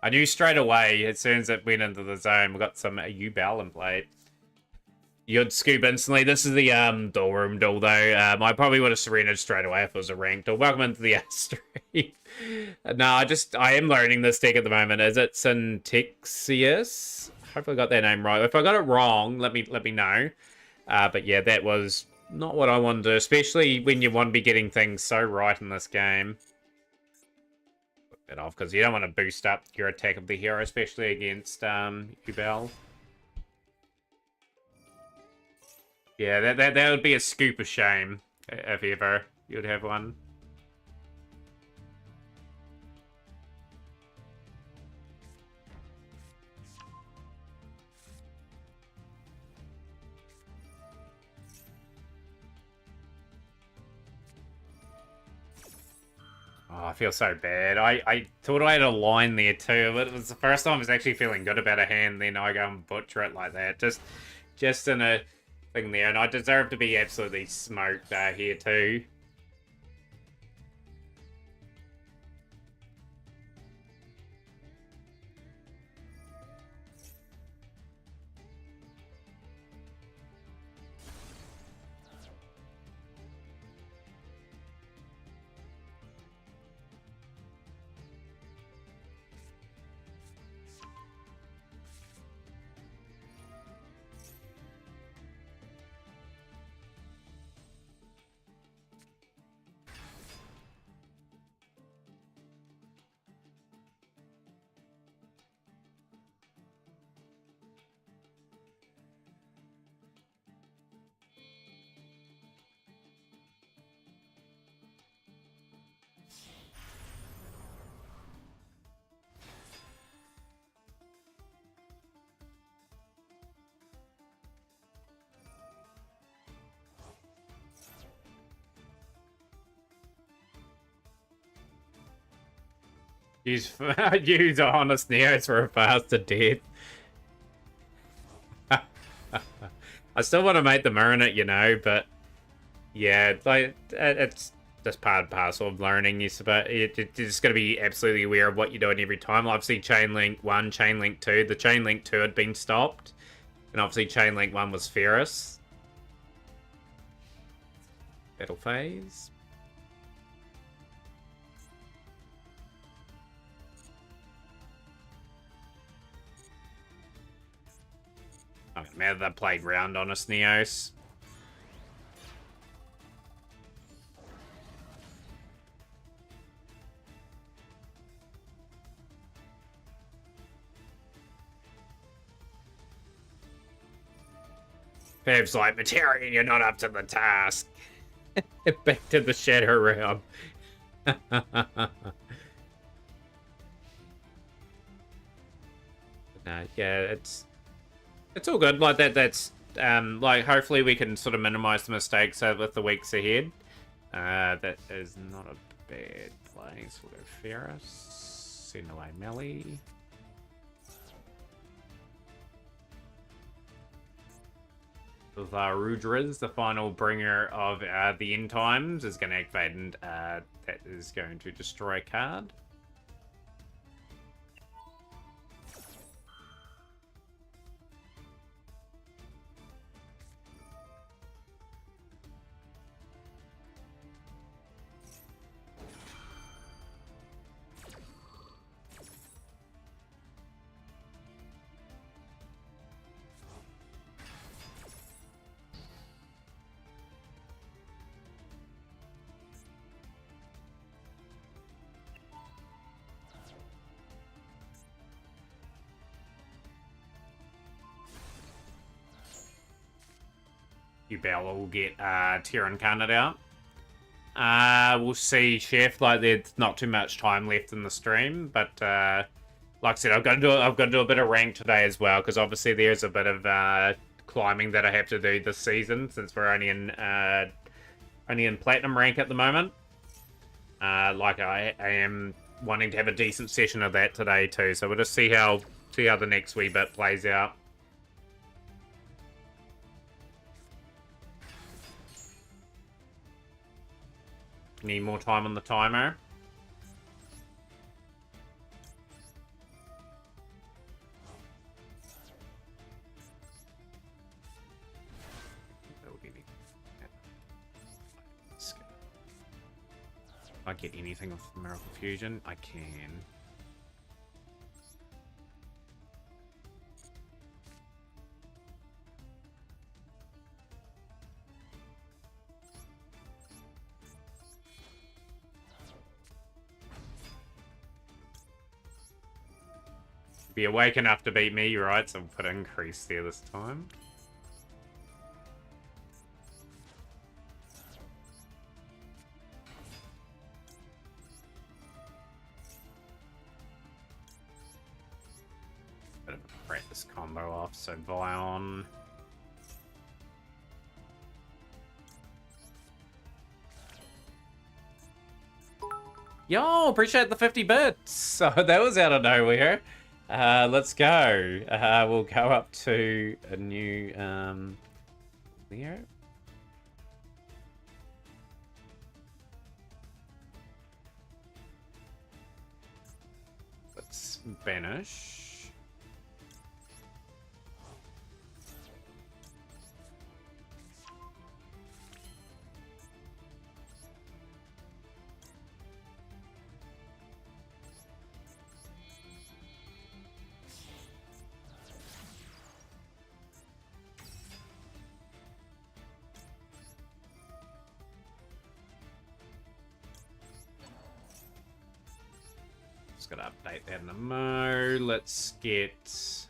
I knew straight away, as soon as it went into the zone, we got some U-Bell in play. You'd scoop instantly. This is the Duelroom duel, though. I probably would have surrendered straight away if it was a ranked duel. Welcome into the stream. No, I am learning this deck at the moment. Is it Syntexius? Hopefully I got that name right. If I got it wrong, let me know. But yeah, that was not what I wanted to do, especially when you want to be getting things so right in this game. Put that off, because you don't want to boost up your attack of the hero, especially against U-Bell. Yeah, that would be a scoop of shame if ever you'd have one. Oh, I feel so bad. I thought I had a line there too, but it was the first time I was actually feeling good about a hand, then I go and butcher it like that. Just in a thing there, and I deserve to be absolutely smoked here too. Use honest neos for a faster death. I still want to make the mirror in it, you know, but yeah, like it's just part and parcel of learning. You're just going to be absolutely aware of what you're doing every time. Obviously, Chain Link 1, Chain Link 2. The Chain Link 2 had been stopped, and obviously Chain Link 1 was Ferris. Battle phase. I don't matter that played round on us, Neos. Fab's like, Materian, you're not up to the task. Back to the Shadow Realm. Yeah, it's all good. Like that's like hopefully we can sort of minimize the mistakes with the weeks ahead. That is not a bad place. We'll go Ferris. Send away Melly. Rudras, the final bringer of the end times, is going to activate, and that is going to destroy a card. Bella will get Terran Carnot out. We'll see, Chef. Like, there's not too much time left in the stream, but like I said, I've got to do a bit of rank today as well, because obviously there's a bit of climbing that I have to do this season, since we're only in platinum rank at the moment. Like I am wanting to have a decent session of that today too, so we'll just see how the next wee bit plays out. Need more time on the timer. If I get anything off the Miracle Fusion, I can. Be awake enough to beat me, right? So we'll put increase there this time. practice combo off, so Vion. Yo, appreciate the 50 bits. So that was out of nowhere. Let's go. We'll go up to a new Leo. Let's banish. Gotta update that in a mo. Let's get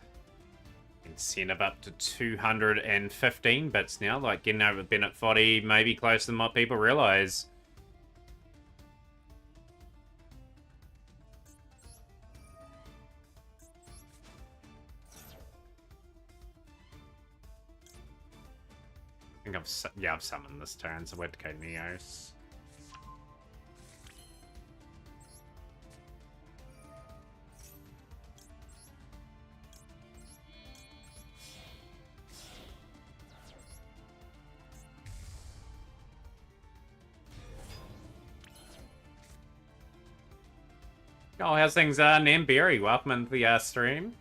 incentive up to 215 bits now. Like getting over Bennett 40, maybe closer than what people realize. I think I've summoned this turn, so we're to go Neos. Oh, how's things, Namberry? Welcome into the stream.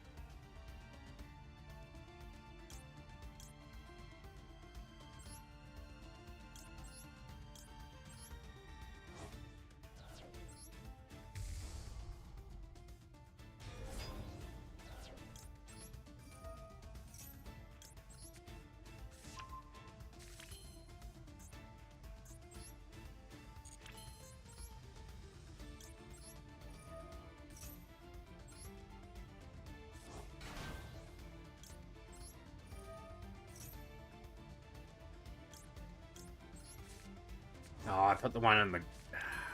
Oh, I put the one in the...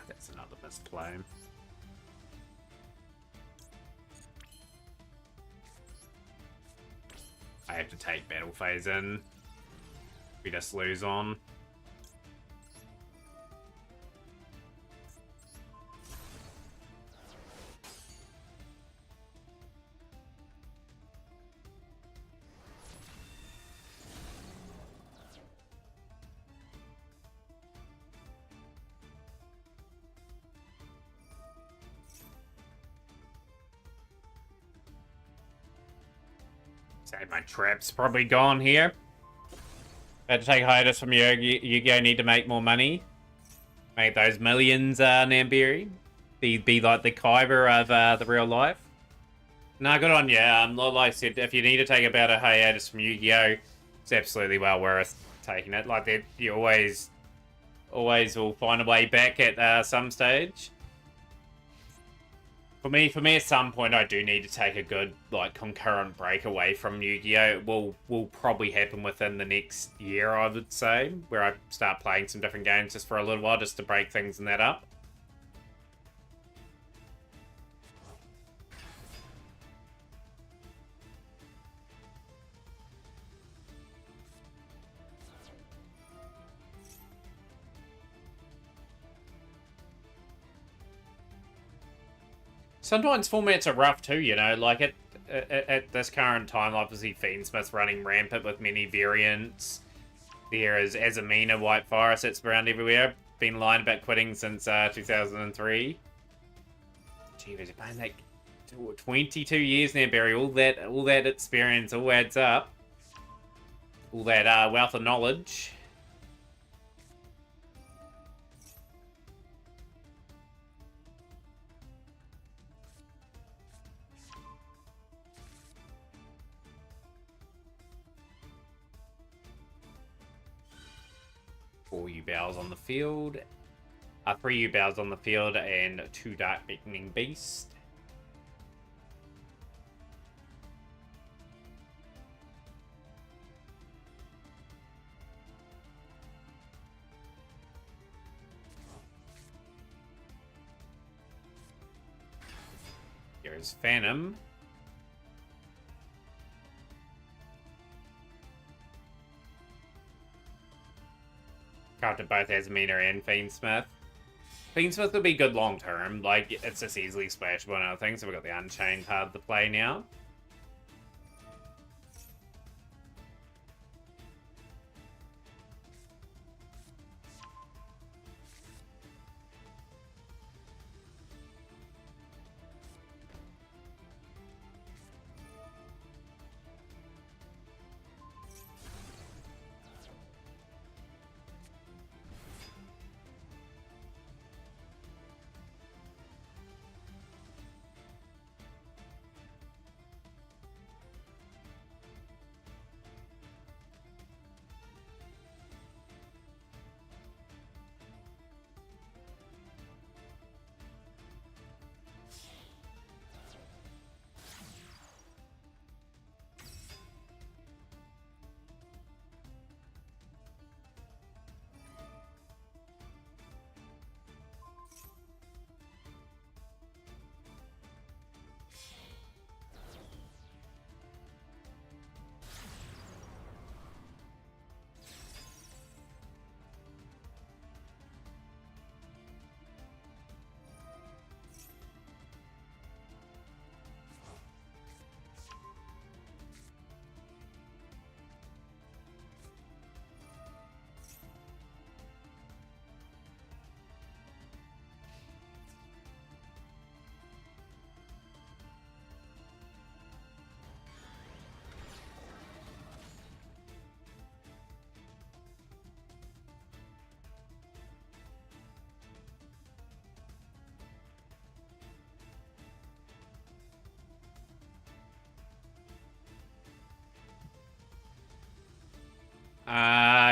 That's another misplay. I have to take battle phase in. We just lose on. Say my trap's probably gone here. Had to take hiatus from Yu-Gi-Oh! Need to make more money. Make those millions, Namberry. Be like the Kyber of the real life. Nah, good on you. Like I said, if you need to take about a hiatus from Yu-Gi-Oh! It's absolutely well worth taking it. Like that, you always will find a way back at some stage. For me, at some point, I do need to take a good, like, concurrent break away from Yu-Gi-Oh! It will probably happen within the next year, I would say, where I start playing some different games just for a little while, just to break things in that up. Sometimes formats are rough too, you know, like at this current time, obviously Fiendsmith's running rampant with many variants. There is Azamina, White Forest, it's around everywhere. Been lying about quitting since 2003. Gee, we've been playing like 22 years now, Barry. All that experience all adds up. All that wealth of knowledge. Four U-Bows on the field. 3 U-Bows on the field and 2 Dark Beckoning Beast. Here's Phantom. crafted both Azamina and Fiendsmith. Fiendsmith would be good long term. Like, it's just easily splashable and other things. So we've got the Unchained card to play now.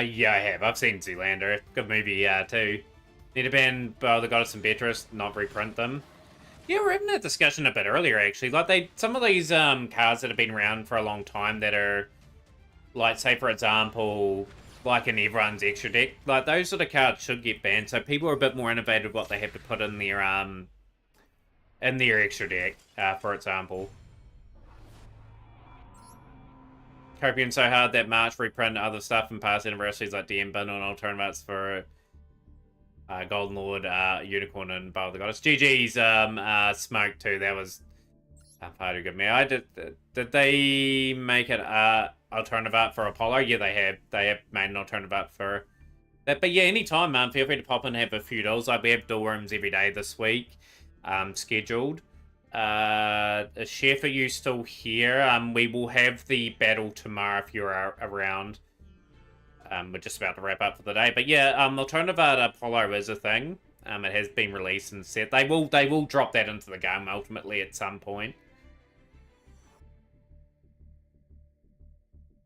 Yeah, I have. I've seen Zoolander. Good movie, too. Need to ban the Goddess and Beatrice, not reprint them. Yeah, we were having that discussion a bit earlier, actually. Like, some of these cards that have been around for a long time that are, like, say, for example, like in everyone's extra deck, like, those sort of cards should get banned, so people are a bit more innovative what they have to put in their extra deck, for example. Copian so hard that March reprint other stuff in past anniversaries like DM Bin and alternatives for Golden Lord, Unicorn, and Bow of the Goddess. GG's Smoke too. That was far too good. Me, did they make it alternative art for Apollo? Yeah, they have. They have made an alternative art for that. But yeah, anytime, man. Feel free to pop in and have a few duels. Like we have duel rooms every day this week, scheduled. Chef, are you still here? We will have the battle tomorrow if you're around. We're just about to wrap up for the day, but yeah, alternative art Apollo is a thing. It has been released and set. They will drop that into the game ultimately at some point.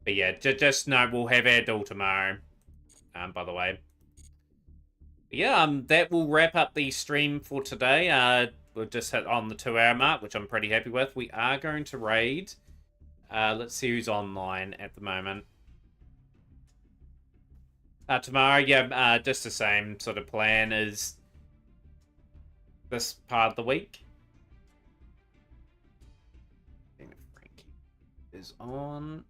But yeah, just know we'll have our duel tomorrow. By the way. Yeah, that will wrap up the stream for today. We've just hit on the 2-hour mark, which I'm pretty happy with. We are going to raid. Let's see who's online at the moment. Tomorrow, yeah, just the same sort of plan as this part of the week. Frankie is on.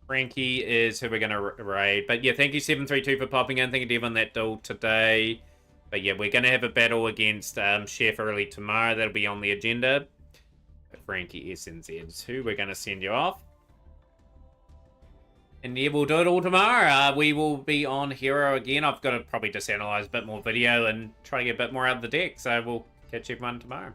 Frankie is who we're going to raid. But yeah, thank you 732 for popping in. Thank you to everyone that dueled today. But yeah, we're going to have a battle against Chef early tomorrow. That'll be on the agenda. Frankie SNZ is who we're going to send you off. And yeah, we'll do it all tomorrow. We will be on Hero again. I've got to probably just analyze a bit more video and try to get a bit more out of the deck. So we'll catch everyone tomorrow.